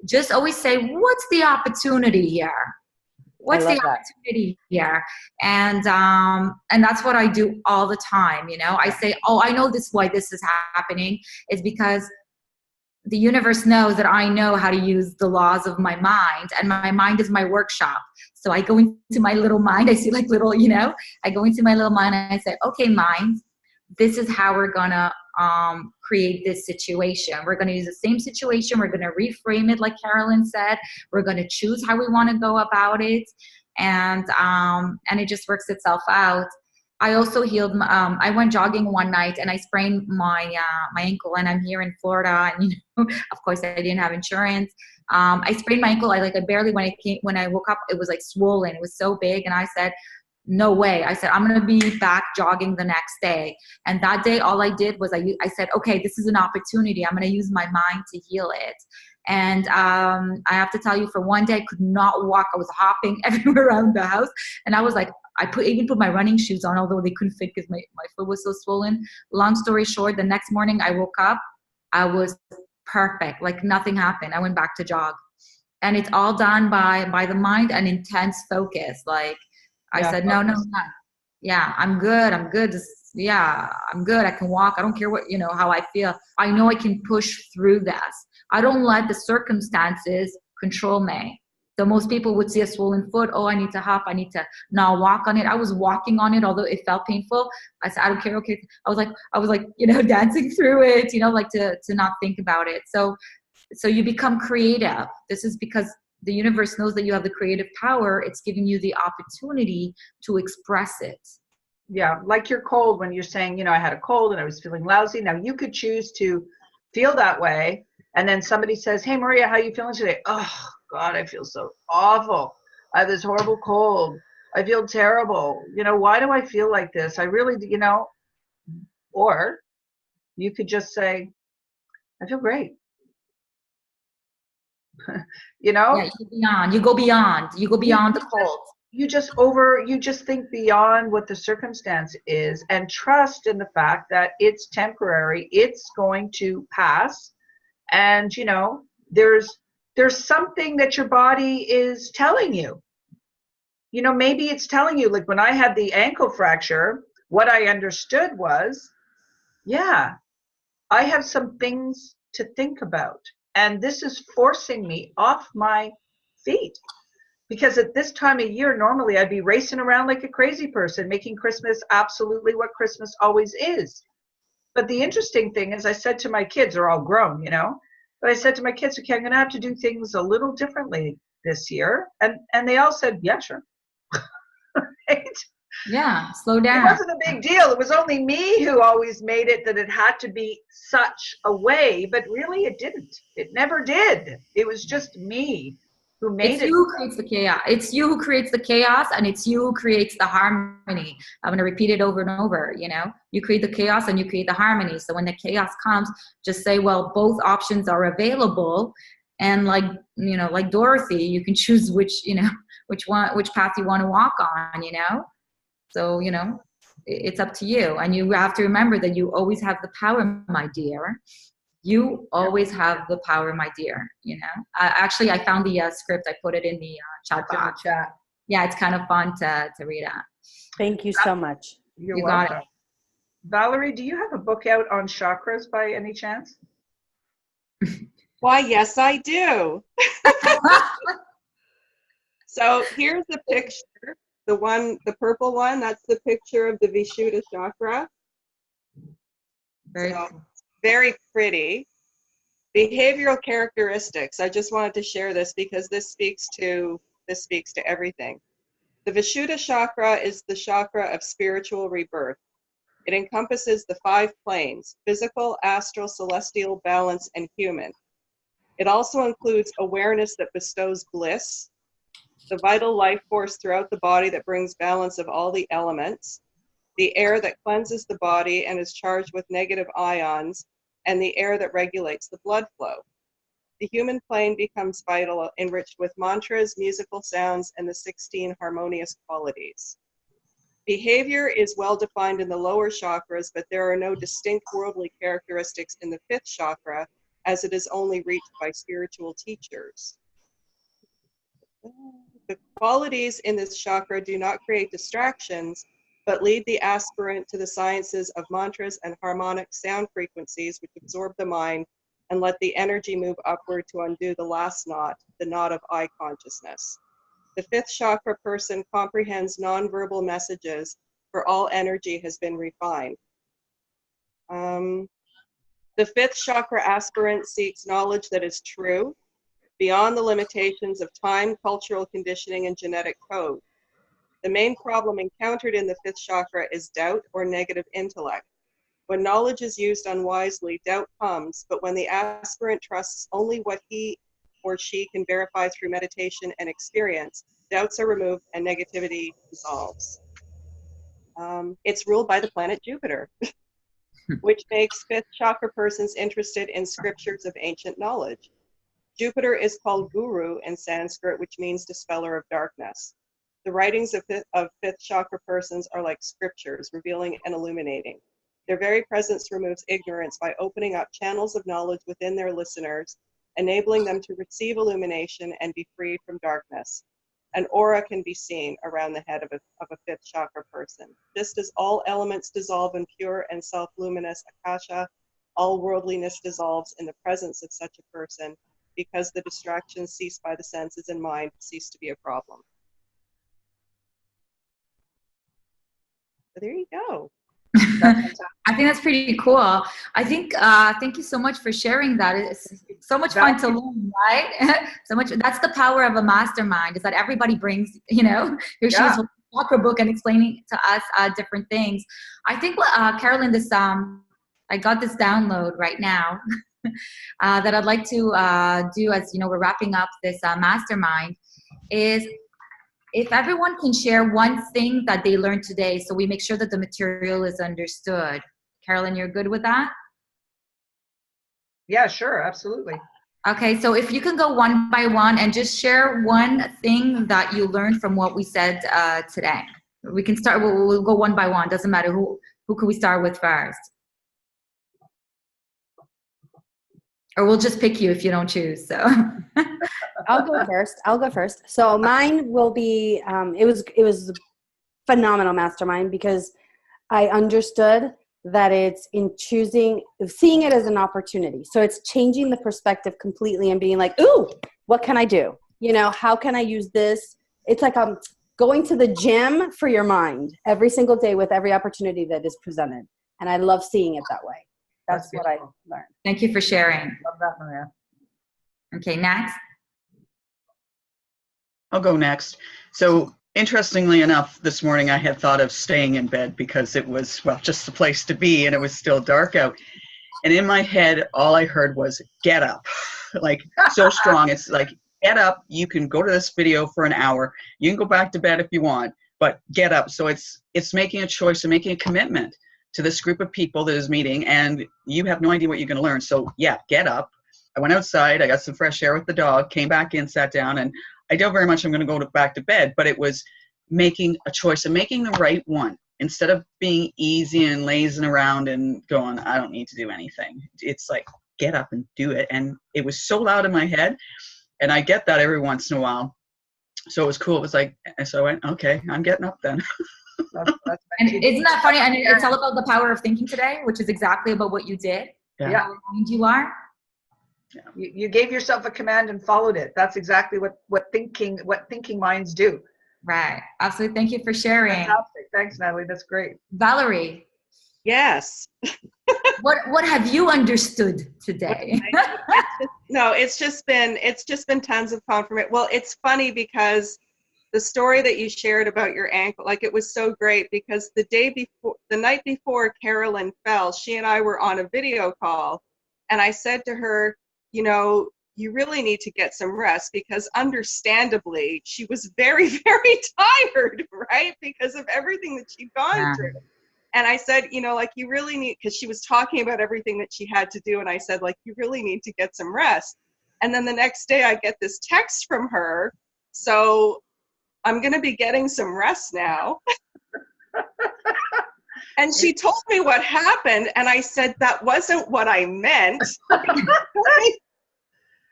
Just always say, what's the opportunity here? What's the opportunity here? And that's what I do all the time. I say, I know why this is happening. It's because the universe knows that I know how to use the laws of my mind, and my mind is my workshop. So I go into my little mind. I see like little, I go into my little mind and I say, okay, mind, this is how we're going to create this situation. We're going to use the same situation. We're going to reframe it, like Carolyn said. We're going to choose how we want to go about it. And it just works itself out. I also healed. I went jogging one night and I sprained my ankle. And I'm here in Florida, and of course, I didn't have insurance. I sprained my ankle. I barely when I woke up, it was like swollen. It was so big, and I said, "No way!" I said, "I'm gonna be back jogging the next day." And that day, all I did was I said, "Okay, this is an opportunity. I'm gonna use my mind to heal it." And I have to tell you, for one day, I could not walk. I was hopping everywhere around the house, and I was like, even put my running shoes on, although they couldn't fit because my foot was so swollen. Long story short, the next morning I woke up, I was perfect. Like nothing happened. I went back to jog. And it's all done by the mind and intense focus. Like I said, no. Yeah, I'm good. I'm good. I'm good. I can walk. I don't care what, how I feel. I know I can push through this. I don't let the circumstances control me. So most people would see a swollen foot. Oh, I need to hop. I need to now walk on it. I was walking on it, although it felt painful. I said, I don't care. Okay. I was like, dancing through it, like to not think about it. So you become creative. This is because the universe knows that you have the creative power. It's giving you the opportunity to express it. Yeah. Like your cold, when you're saying, I had a cold and I was feeling lousy. Now you could choose to feel that way. And then somebody says, hey, Maria, how are you feeling today? Oh, God, I feel so awful. I have this horrible cold. I feel terrible. Why do I feel like this? I really, or you could just say, I feel great. Yeah, you go beyond the cold. You just think beyond what the circumstance is and trust in the fact that it's temporary. It's going to pass. And, there's something that your body is telling you. Maybe it's telling you, like when I had the ankle fracture, what I understood was, yeah, I have some things to think about. And this is forcing me off my feet. Because at this time of year, normally I'd be racing around like a crazy person, making Christmas absolutely what Christmas always is. But the interesting thing is I said to my kids, they're all grown, but I said to my kids, okay, I'm going to have to do things a little differently this year. And they all said, yeah, sure. Right? Yeah, slow down. It wasn't a big deal. It was only me who always made it that it had to be such a way, but really it didn't. It never did. It was just me who made it. It's you who creates the chaos. It's you who creates the chaos, and it's you who creates the harmony. I'm going to repeat it over and over, You create the chaos and you create the harmony. So when the chaos comes, just say, well, both options are available. And like Dorothy, you can choose which path you want to walk on, So, it's up to you. And you have to remember that you always have the power, my dear. You always have the power, my dear. Actually, I found the script. I put it in the chat box. Yeah, it's kind of fun to read out. Thank you so much. You're welcome. Valerie, do you have a book out on chakras by any chance? Why, yes, I do. So here's the picture. The purple one, that's the picture of the Vishuddha chakra. Very pretty. Behavioral characteristics. I just wanted to share this because this speaks to everything. The Vishuddha chakra is the chakra of spiritual rebirth. It encompasses the 5 planes: physical, astral, celestial, balance, and human. It also includes awareness that bestows bliss, the vital life force throughout the body that brings balance of all the elements, the air that cleanses the body and is charged with negative ions, and the air that regulates the blood flow. The human plane becomes vital, enriched with mantras, musical sounds, and the 16 harmonious qualities. Behavior is well defined in the lower chakras, but there are no distinct worldly characteristics in the 5th chakra, as it is only reached by spiritual teachers. The qualities in this chakra do not create distractions, but lead the aspirant to the sciences of mantras and harmonic sound frequencies, which absorb the mind and let the energy move upward to undo the last knot, the knot of I consciousness. The 5th chakra person comprehends nonverbal messages, for all energy has been refined. The 5th chakra aspirant seeks knowledge that is true, beyond the limitations of time, cultural conditioning, and genetic code. The main problem encountered in the fifth chakra is doubt or negative intellect. When knowledge is used unwisely, doubt comes, but when the aspirant trusts only what he or she can verify through meditation and experience, doubts are removed and negativity dissolves. It's ruled by the planet Jupiter, which makes fifth chakra persons interested in scriptures of ancient knowledge. Jupiter is called Guru in Sanskrit, which means dispeller of darkness. The writings of fifth chakra persons are like scriptures, revealing and illuminating. Their very presence removes ignorance by opening up channels of knowledge within their listeners, enabling them to receive illumination and be freed from darkness. An aura can be seen around the head of a fifth chakra person. Just as all elements dissolve in pure and self-luminous akasha, all worldliness dissolves in the presence of such a person, because the distractions ceased by the senses and mind cease to be a problem. So there you go. I think that's pretty cool. I think, thank you so much for sharing that. It's so much fun to learn, right? So much. That's the power of a mastermind, is that everybody brings, you know, she's chakra book and explaining to us different things. I think, Carolyn, this, I got this download right now that I'd like to do as, you know, we're wrapping up this mastermind, is if everyone can share one thing that they learned today, so we make sure that the material is understood. Carolyn, you're good with that? Yeah, sure, absolutely. Okay, so if you can go one by one and just share one thing that you learned from what we said today. We can start, we'll go one by one. Doesn't matter who can we start with first. Or we'll just pick you if you don't choose, so. I'll go first. So mine will be, it was a phenomenal mastermind, because I understood that it's in seeing it as an opportunity. So it's changing the perspective completely and being like, ooh, what can I do? You know, how can I use this? It's like I'm going to the gym for your mind every single day with every opportunity that is presented. And I love seeing it that way. That's what I learned. Thank you for sharing. Love that, Maria. Okay, next. I'll go next. So interestingly enough, this morning I had thought of staying in bed because it was, well, just the place to be, and it was still dark out. And in my head, all I heard was, get up. Like, so strong. It's like, get up. You can go to this video for an hour. You can go back to bed if you want, but get up. So it's making a choice and making a commitment to this group of people that is meeting, and you have no idea what you're going to learn. So yeah, get up. I went outside, I got some fresh air with the dog, came back in, sat down, and I doubt very much I'm going to go back to bed, but it was making a choice and making the right one instead of being easy and lazing around and going, I don't need to do anything. It's like, get up and do it. And it was so loud in my head, and I get that every once in a while. So it was cool. It was like, so I went, okay, I'm getting up then. And isn't that funny? And it's all about the power of thinking today, which is exactly about what you did. Yeah. How aligned you are. Yeah. You gave yourself a command and followed it. That's exactly what thinking minds do. Right. Absolutely. Thank you for sharing. Fantastic. Thanks, Natalie. That's great. Valerie. Yes. What have you understood today? It's just been tons of confirmation. Well, it's funny because the story that you shared about your ankle, like, it was so great, because the night before Carolyn fell, she and I were on a video call, and I said to her, you know, you really need to get some rest, because understandably she was very, very tired, right? Because of everything that she'd gone through. And I said, you know, like, you really need, because she was talking about everything that she had to do. And I said, like, you really need to get some rest. And then the next day I get this text from her. So I'm going to be getting some rest now. And she told me what happened. And I said, that wasn't what I meant.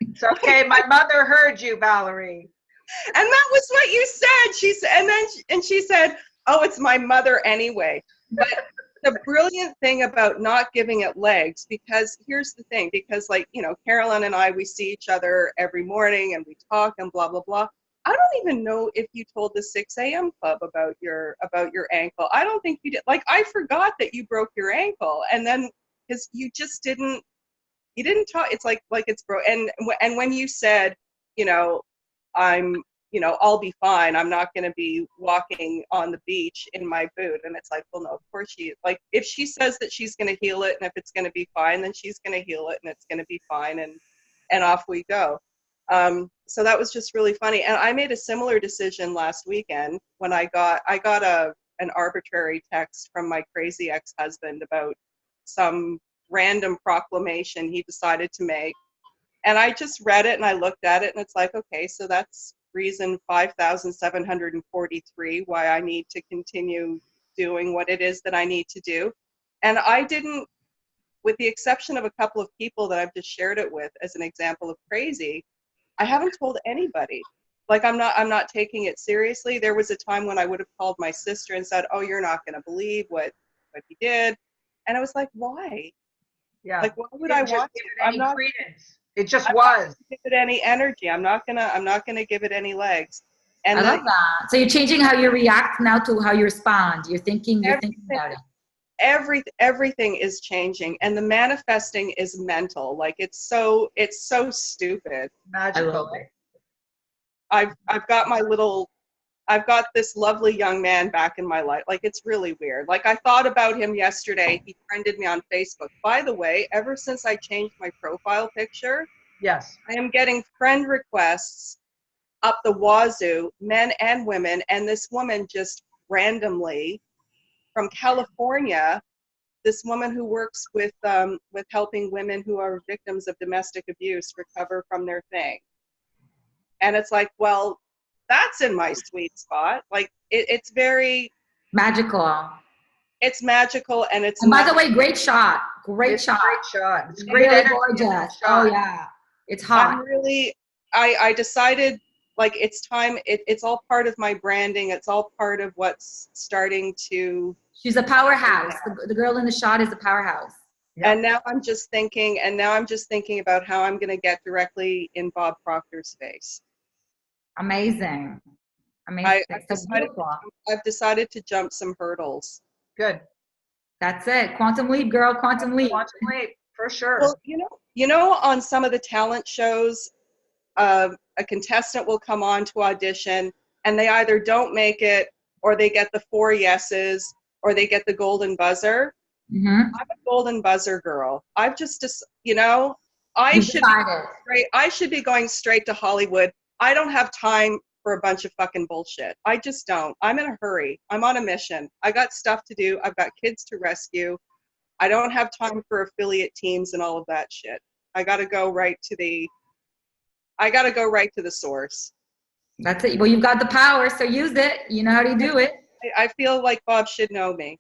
It's okay. My mother heard you, Valerie. And that was what you said. She said, and she said, oh, it's my mother anyway. But the brilliant thing about not giving it legs, because here's the thing, because, like, you know, Carolyn and I, we see each other every morning and we talk and blah, blah, blah. I don't even know if you told the 6 a.m. club about your ankle. I don't think you did. Like, I forgot that you broke your ankle, and then because you didn't talk. It's like it's broke. And when you said, you know, I'm I'll be fine. I'm not going to be walking on the beach in my boot. And it's like, well, no, of course like, if she says that she's going to heal it and if it's going to be fine, then she's going to heal it and it's going to be fine. And off we go. So that was just really funny. And I made a similar decision last weekend when I got an arbitrary text from my crazy ex-husband about some random proclamation he decided to make. And I just read it and I looked at it and it's like, okay, so that's reason 5,743 why I need to continue doing what it is that I need to do. And I didn't, with the exception of a couple of people that I've just shared it with as an example of crazy, I haven't told anybody. Like, I'm not taking it seriously. There was a time when I would have called my sister and said, oh, you're not going to believe what he did. And I was like, why? Yeah. Like, why would I want to? I'm not credence. It just was. Not give it any energy. I'm not gonna give it any legs. And I love that. So you're changing how you react now to how you respond. You're thinking about it. Everything is changing, and the manifesting is mental. Like, it's so stupid. Magical. I've got this lovely young man back in my life. Like, it's really weird. Like, I thought about him yesterday. He friended me on Facebook. By the way, ever since I changed my profile picture, yes, I am getting friend requests up the wazoo, men and women. And this woman just randomly from California, this woman who works with helping women who are victims of domestic abuse recover from their thing. And it's like, well, that's in my sweet spot. Like, it's very magical. It's magical, and it's. And by the way, great shot. Great shot. It's great energy. Gorgeous. Oh yeah, it's hot. I'm really. I decided, like, it's time. It's all part of my branding. It's all part of what's starting to. She's a powerhouse. The girl in the shot is a powerhouse. Yep. And now I'm just thinking about how I'm going to get directly in Bob Proctor's face. Amazing. I've decided to jump some hurdles. Good. That's it. Quantum leap, girl. Quantum leap. Quantum leap, for sure. Well, on some of the talent shows, a contestant will come on to audition, and they either don't make it, or they get the 4 yeses, or they get the golden buzzer. Mm-hmm. I'm a golden buzzer girl. I should be going straight to Hollywood. I don't have time for a bunch of fucking bullshit. I just don't. I'm in a hurry. I'm on a mission. I got stuff to do. I've got kids to rescue. I don't have time for affiliate teams and all of that shit. I got to go right to the source. That's it. Well, you've got the power, so use it. You know how to do it. I feel like Bob should know me.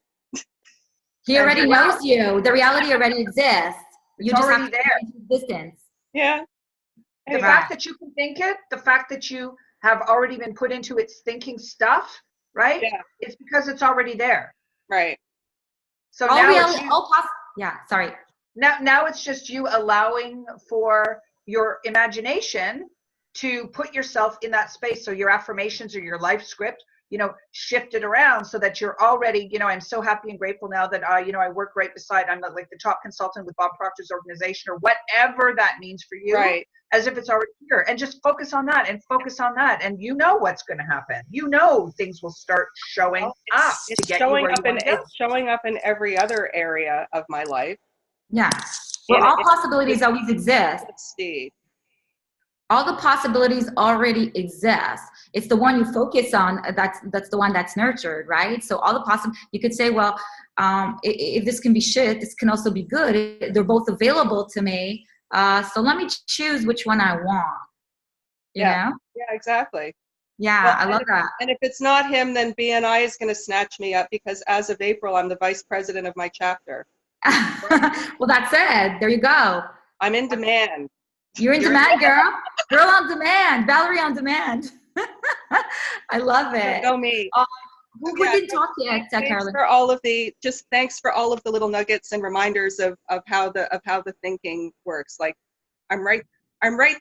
He already knows you. The reality already exists. You just have to there. Distance. Yeah. The fact that you can think it, the fact that you have already been put into its thinking stuff, right? Yeah. It's because it's already there. Right. So now it's just you allowing for your imagination to put yourself in that space. So your affirmations or your life script, shift it around so that you're already, I'm so happy and grateful now that, I work right beside, I'm like the top consultant with Bob Proctor's organization, or whatever that means for you, right? As if it's already here, and just focus on that and focus on that. And what's going to happen. Things will start showing up. It's showing up in every other area of my life. Yeah. Well, all possibilities always exist. Steve. All the possibilities already exist. It's the one you focus on that's the one that's nurtured, right? So all the you could say, well, if this can be shit, this can also be good. They're both available to me. So let me choose which one I want. You know? Yeah, exactly. Yeah, well, I love that. And if it's not him, then BNI is going to snatch me up, because as of April, I'm the vice president of my chapter. Well, that's it. There you go. I'm in demand. You're in demand, girl. Girl on demand. Valerie on demand. I love it. Know me. We didn't talk yet, Carolyn. Thanks for all of the little nuggets and reminders of how the thinking works. Like, I'm right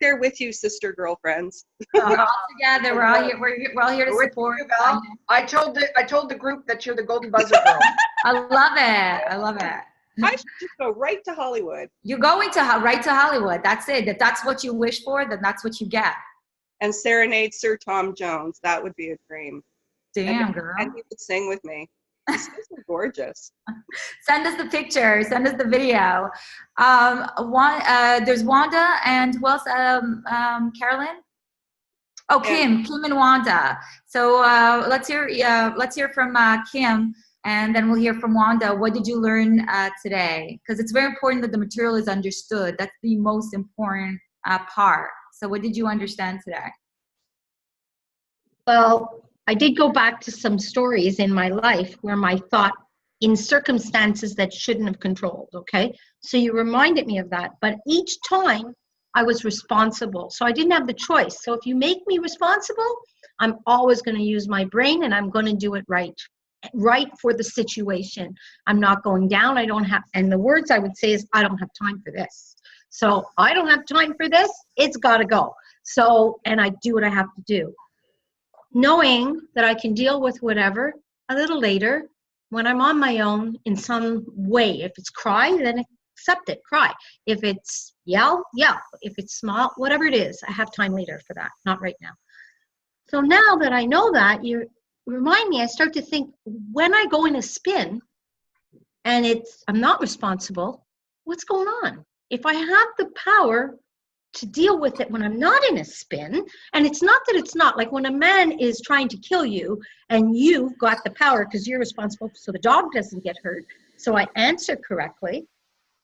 there with you, sister girlfriends. We're all together. We're all here. We're all here to support. You, I told the group that you're the golden buzzer girl. I love it. I love it. I should just go right to Hollywood. You're going right to Hollywood. That's it. If that's what you wish for, then that's what you get. and serenade Sir Tom Jones. That would be a dream. Damn, girl. And he would sing with me. These guys are gorgeous. Send us the picture. Send us the video. There's Wanda and who else? Carolyn. Oh, Kim and Wanda. So let's hear from Kim, and then we'll hear from Wanda. What did you learn today? Because it's very important that the material is understood. That's the most important part. So what did you understand today? Well, I did go back to some stories in my life where my thought in circumstances that shouldn't have controlled, okay? So you reminded me of that. But each time I was responsible. So I didn't have the choice. So if you make me responsible, I'm always going to use my brain and I'm going to do it right for the situation. I'm not going down. I don't have, and the words I would say is, I don't have time for this. So I don't have time for this. It's got to go. So, and I do what I have to do. Knowing that I can deal with whatever a little later when I'm on my own in some way. If it's cry, then accept it, cry. If it's yell, yell. If it's small, whatever it is, I have time later for that, not right now. So now that I know that, you remind me, I start to think, when I go in a spin and I'm not responsible, what's going on? If I have the power to deal with it when I'm not in a spin, and it's not that it's not, like when a man is trying to kill you and you've got the power because you're responsible so the dog doesn't get hurt, so I answer correctly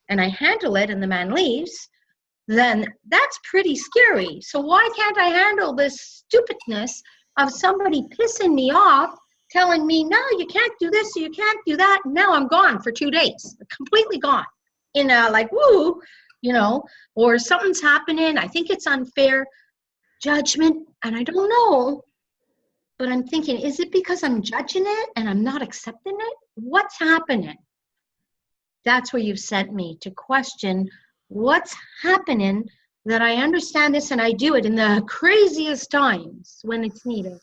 and I handle it and the man leaves, then that's pretty scary. So why can't I handle this stupidness of somebody pissing me off, telling me, no, you can't do this, or you can't do that, and now I'm gone for 2 days, completely gone, in a like, woo, you know, or something's happening, I think it's unfair, judgment, and I don't know, but I'm thinking, is it because I'm judging it and I'm not accepting it? What's happening? That's where you've sent me to question what's happening, that I understand this and I do it in the craziest times when it's needed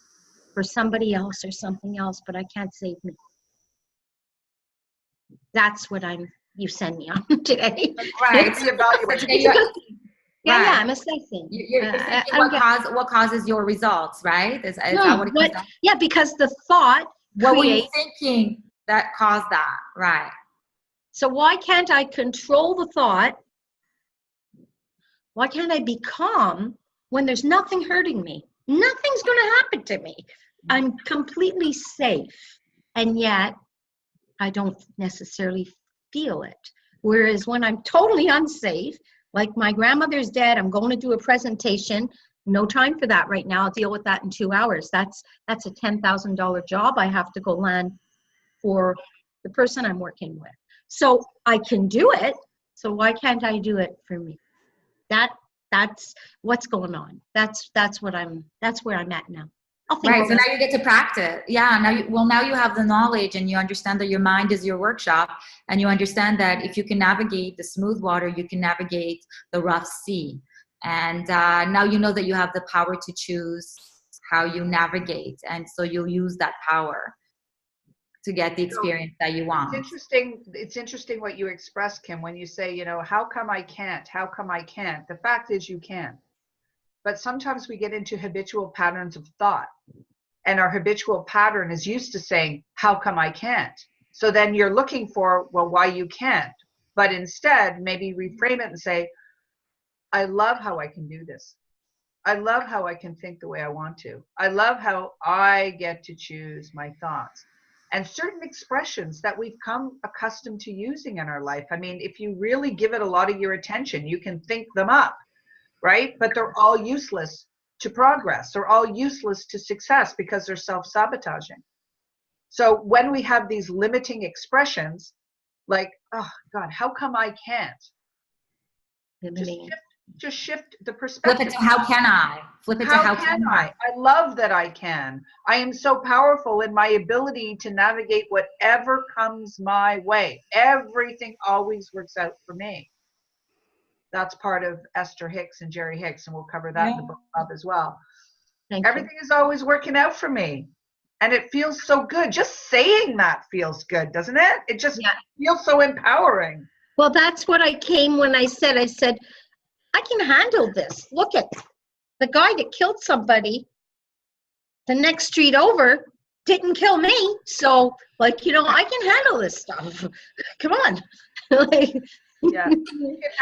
for somebody else or something else, but I can't save me. That's what you send me on today. Right. It's the evaluation. Yeah, I'm assessing. You're thinking what causes your results, right? Is that what it comes down to? Yeah, because the thought What were you thinking that caused that? Right. So why can't I control the thought? Why can't I be calm when there's nothing hurting me? Nothing's going to happen to me. I'm completely safe, and yet I don't necessarily feel it. Whereas when I'm totally unsafe, like my grandmother's dead, I'm going to do a presentation, no time for that right now, I'll deal with that in 2 hours. That's a $10,000 job I have to go land for the person I'm working with. So I can do it, so why can't I do it for me? That's what's going on. That's where I'm at now. Right, so now you get to practice. Yeah, now you have the knowledge and you understand that your mind is your workshop, and you understand that if you can navigate the smooth water, you can navigate the rough sea. And now you know that you have the power to choose how you navigate, and so you'll use that power to get the experience that you want. It's interesting what you express, Kim, when you say, you know, how come I can't? How come I can't? The fact is you can. But sometimes we get into habitual patterns of thought, and our habitual pattern is used to saying, how come I can't? So then you're looking for, well, why you can't? But instead, maybe reframe it and say, I love how I can do this. I love how I can think the way I want to. I love how I get to choose my thoughts. And certain expressions that we've come accustomed to using in our life. I mean, if you really give it a lot of your attention, you can think them up, right? But they're all useless to progress. They're all useless to success because they're self-sabotaging. So when we have these limiting expressions, like, oh God, how come I can't? Just shift the perspective. Flip it to how can I? Flip it to how can I? I love that I can. I am so powerful in my ability to navigate whatever comes my way. Everything always works out for me. That's part of Esther Hicks and Jerry Hicks, and we'll cover that in the book club as well. Everything is always working out for me. And it feels so good. Just saying that feels good, doesn't it? It just feels so empowering. Well, that's what I came when I said, I can handle this. Look at, the guy that killed somebody the next street over didn't kill me. So, like, you know, I can handle this stuff. Come on. Like, Yeah.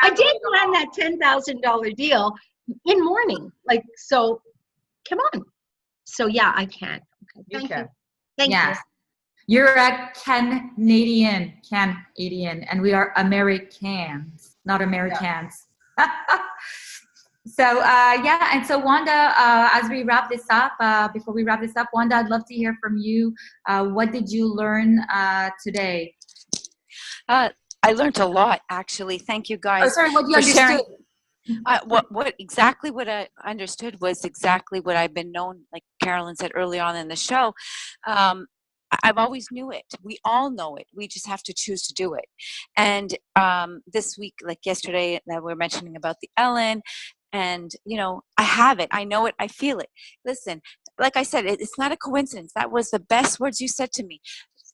I did land that $10,000 deal in mourning. Like, so, come on. So, yeah, I can. Okay, You thank can. you. Thank Yes. You're a Canadian, and we are Americans, not Americans. So, yeah, and so Wanda, as we wrap this up, before we wrap this up, Wanda, I'd love to hear from you. What did you learn today? I learned a lot, actually. Thank you guys. Oh, sorry, what you for sharing. understood? What I understood was exactly what I've been known, like Carolyn said early on in the show. I've always knew it. We all know it. We just have to choose to do it. And this week, like yesterday, that we're mentioning about the Ellen, and you know, I have it. I know it. I feel it. Listen, like I said, it's not a coincidence. That was the best words you said to me.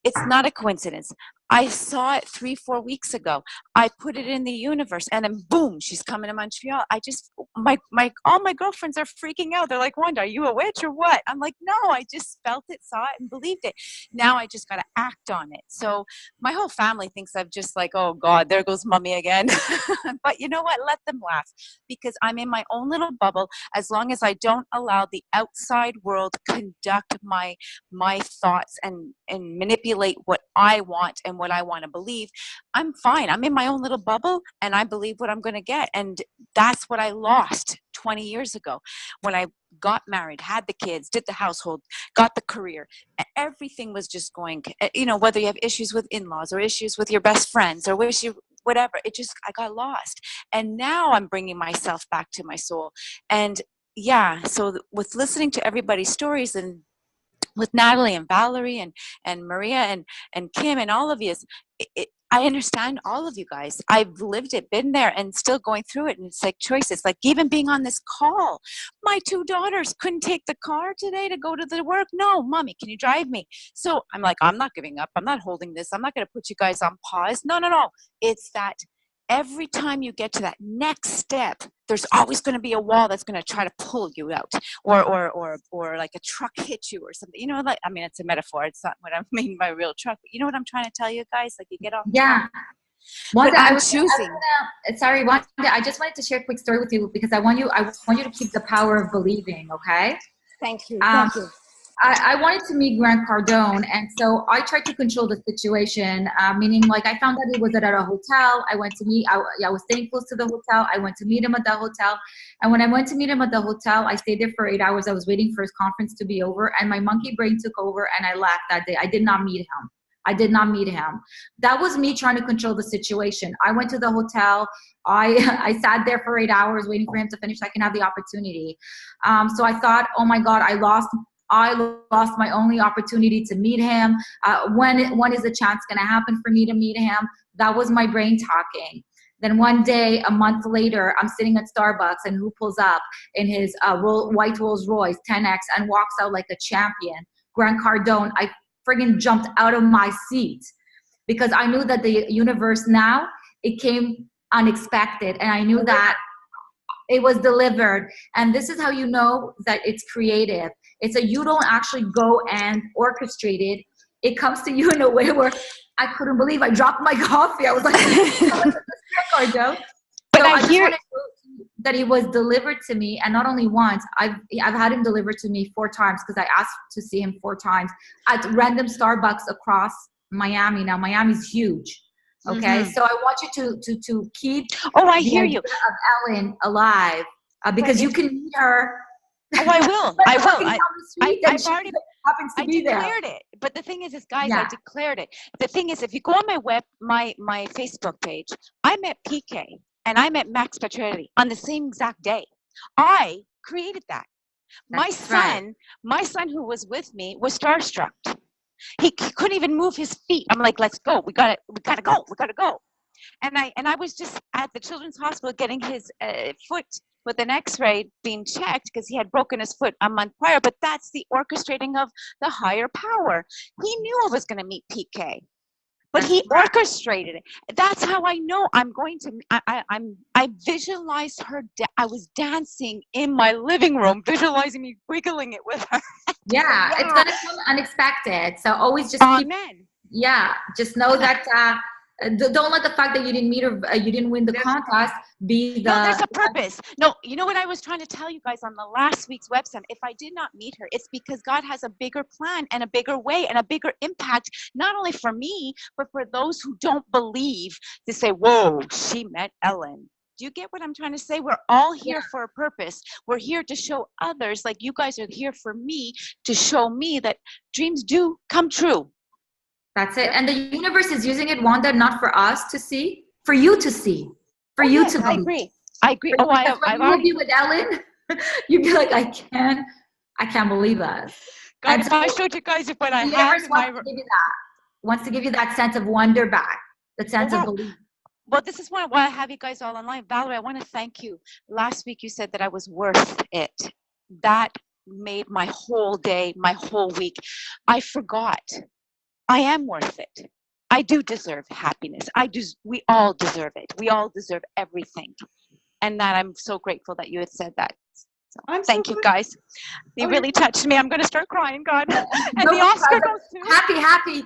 It's not a coincidence. I saw it 3-4 weeks ago. I put it in the universe, and then boom, she's coming to Montreal. I just, all my girlfriends are freaking out. They're like, Wanda, are you a witch or what? I'm like, no, I just felt it, saw it, and believed it. Now I just got to act on it. So my whole family thinks I'm just like, oh God, there goes mommy again. But you know what? Let them laugh, because I'm in my own little bubble. As long as I don't allow the outside world conduct my thoughts and manipulate what I want and what I want to believe, I'm fine. I'm in my own little bubble, and I believe what I'm going to get. And that's what I lost 20 years ago when I got married, had the kids, did the household, got the career. Everything was just going, you know, whether you have issues with in-laws or issues with your best friends or whatever, I got lost. And now I'm bringing myself back to my soul. And yeah, so with listening to everybody's stories, and with Natalie and Valerie and Maria and Kim and all of you, I understand all of you guys. I've lived it, been there, and still going through it. And it's like choices, like even being on this call. My 2 daughters couldn't take the car today to go to the work. No, mommy, can you drive me? So I'm like, I'm not giving up. I'm not holding this. I'm not going to put you guys on pause. No. It's that every time you get to that next step, there's always going to be a wall that's going to try to pull you out, or like a truck hit you or something. You know, like, I mean, it's a metaphor. It's not what I mean by real truck. But you know what I'm trying to tell you guys? Like, you get off. Yeah. Wanda, but I'm choosing. Sorry, Wanda, I just wanted to share a quick story with you, because I want you to keep the power of believing. Okay. Thank you. Thank you. I wanted to meet Grant Cardone, and so I tried to control the situation, meaning, like, I found that he was at a hotel. I was staying close to the hotel. I went to meet him at the hotel, and when I went to meet him at the hotel, I stayed there for 8 hours. I was waiting for his conference to be over, and my monkey brain took over, and I left that day. I did not meet him. That was me trying to control the situation. I went to the hotel. I sat there for 8 hours waiting for him to finish so I can have the opportunity. So I thought, oh my God, I lost my only opportunity to meet him. When is the chance going to happen for me to meet him? That was my brain talking. Then one day, a month later, I'm sitting at Starbucks, and who pulls up in his white Rolls Royce 10X and walks out like a champion? Grant Cardone. I friggin' jumped out of my seat, because I knew that the universe now, it came unexpected, and I knew that it was delivered. And this is how you know that it's creative. It's you don't actually go and orchestrate it. It comes to you in a way where I couldn't believe I dropped my coffee. I was like, Cardone. But So I just hear wanted to that it was delivered to me, and not only once. I've had him delivered to me 4 times, because I asked to see him 4 times at random Starbucks across Miami. Now Miami's huge. Okay, so I want you to keep. Oh, I hear you. Of Ellen alive, because you can meet her. Oh, I will. I will. I've already happens to be declared there. it. But the thing is guys, I declared it. The thing is, if you go on my Facebook page, I met PK and I met Max Petrelli on the same exact day. I created that. My son who was with me was starstruck. He couldn't even move his feet. I'm like, let's go. We gotta go. And I was just at the Children's Hospital getting his foot with an X-ray being checked, because he had broken his foot a month prior. But that's the orchestrating of the higher power. He knew I was going to meet PK. But he orchestrated it. That's how I know I'm going to. I visualized her. I was dancing in my living room, visualizing me wiggling it with her. Yeah, it's gonna come unexpected. So always just keep. Amen. Yeah, just know that. Don't let the fact that you didn't meet her, you didn't win the contest, be the. No, there's a purpose. No, you know what I was trying to tell you guys on the last week's website? If I did not meet her, it's because God has a bigger plan and a bigger way and a bigger impact, not only for me, but for those who don't believe, to say, whoa, she met Ellen. Do you get what I'm trying to say? We're all here for a purpose. We're here to show others, like you guys are here for me, to show me that dreams do come true. That's it. And the universe is using it, Wanda, not for us to see, for you to see, for you to believe. I agree. Oh, I've already with Ellen. You'd be like, I can't believe that. God, if I showed you guys what I have, wants to give you that sense of wonder back, that sense of belief. Well, this is why I have you guys all online. Valerie, I want to thank you. Last week you said that I was worth it. That made my whole day, my whole week. I forgot. I am worth it. I do deserve happiness. We all deserve it. We all deserve everything. And that I'm so grateful that you had said that. So, thank you, guys. You really touched me. I'm going to start crying, God. And the Oscar goes to happy.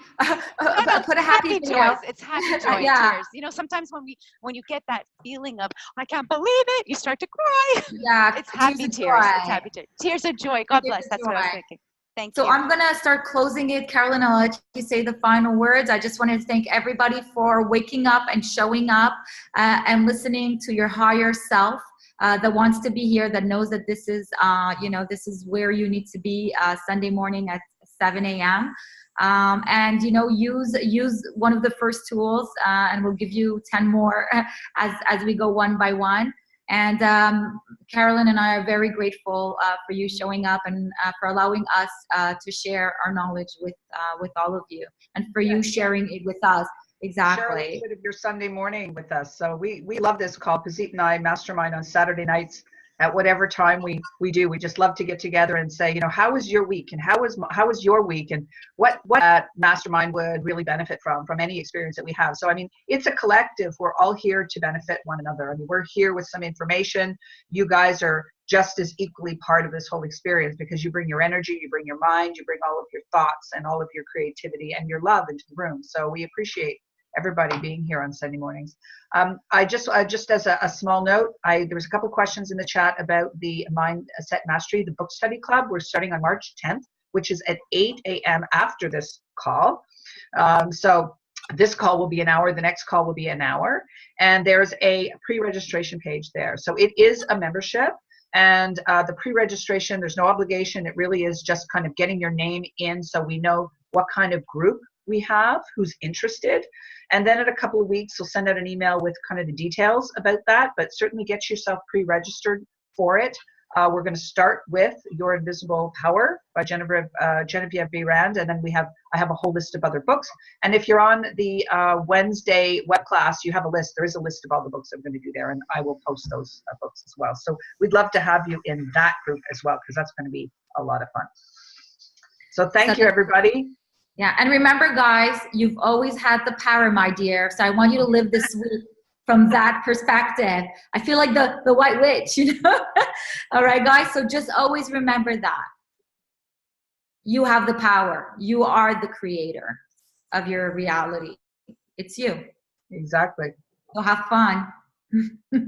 Put a happy joy. It's happy joy. Tears. You know, sometimes when you get that feeling of I can't believe it, you start to cry. Yeah, it's happy tears. It's happy tears. Tears of joy. God bless. That's what I was thinking. Thank you. So I'm going to start closing it. Carolyn, I'll let you say the final words. I just wanted to thank everybody for waking up and showing up and listening to your higher self that wants to be here, that knows that this is, this is where you need to be Sunday morning at 7 a.m. And, use one of the first tools and we'll give you 10 more as we go one by one. And Carolyn and I are very grateful for you showing up and for allowing us to share our knowledge with all of you, and for you sharing it with us. Exactly. Share a little bit of your Sunday morning with us. So we love this call. Pazit and I mastermind on Saturday nights at whatever time we do. We just love to get together and say, how was your week, and how was your week, and what mastermind would really benefit from any experience that we have. So I mean, it's a collective. We're all here to benefit one another. I mean, we're here with some information. You guys are just as equally part of this whole experience, because you bring your energy, you bring your mind, you bring all of your thoughts and all of your creativity and your love into the room. So we appreciate everybody being here on Sunday mornings. I just as a small note, there was a couple of questions in the chat about the Mindset Mastery, the book study club. We're starting on March 10th, which is at 8 a.m. after this call. So this call will be an hour. The next call will be an hour. And there's a pre-registration page there. So it is a membership. And the pre-registration, there's no obligation. It really is just kind of getting your name in so we know what kind of group we have, who's interested. And then in a couple of weeks, we'll send out an email with kind of the details about that, but certainly get yourself pre-registered for it. We're going to start with Your Invisible Power by Genevieve B. Rand, and then I have a whole list of other books. And if you're on the Wednesday web class, you have a list. There is a list of all the books I'm going to do there, and I will post those books as well. So we'd love to have you in that group as well, because that's going to be a lot of fun. So thank you, everybody. Yeah, and remember, guys, you've always had the power, my dear. So I want you to live this week from that perspective. I feel like the white witch, All right, guys, so just always remember that. You have the power. You are the creator of your reality. It's you. Exactly. So have fun.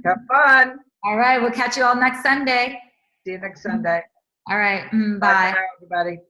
Have fun. All right, we'll catch you all next Sunday. See you next Sunday. All right, bye. Bye for now, everybody.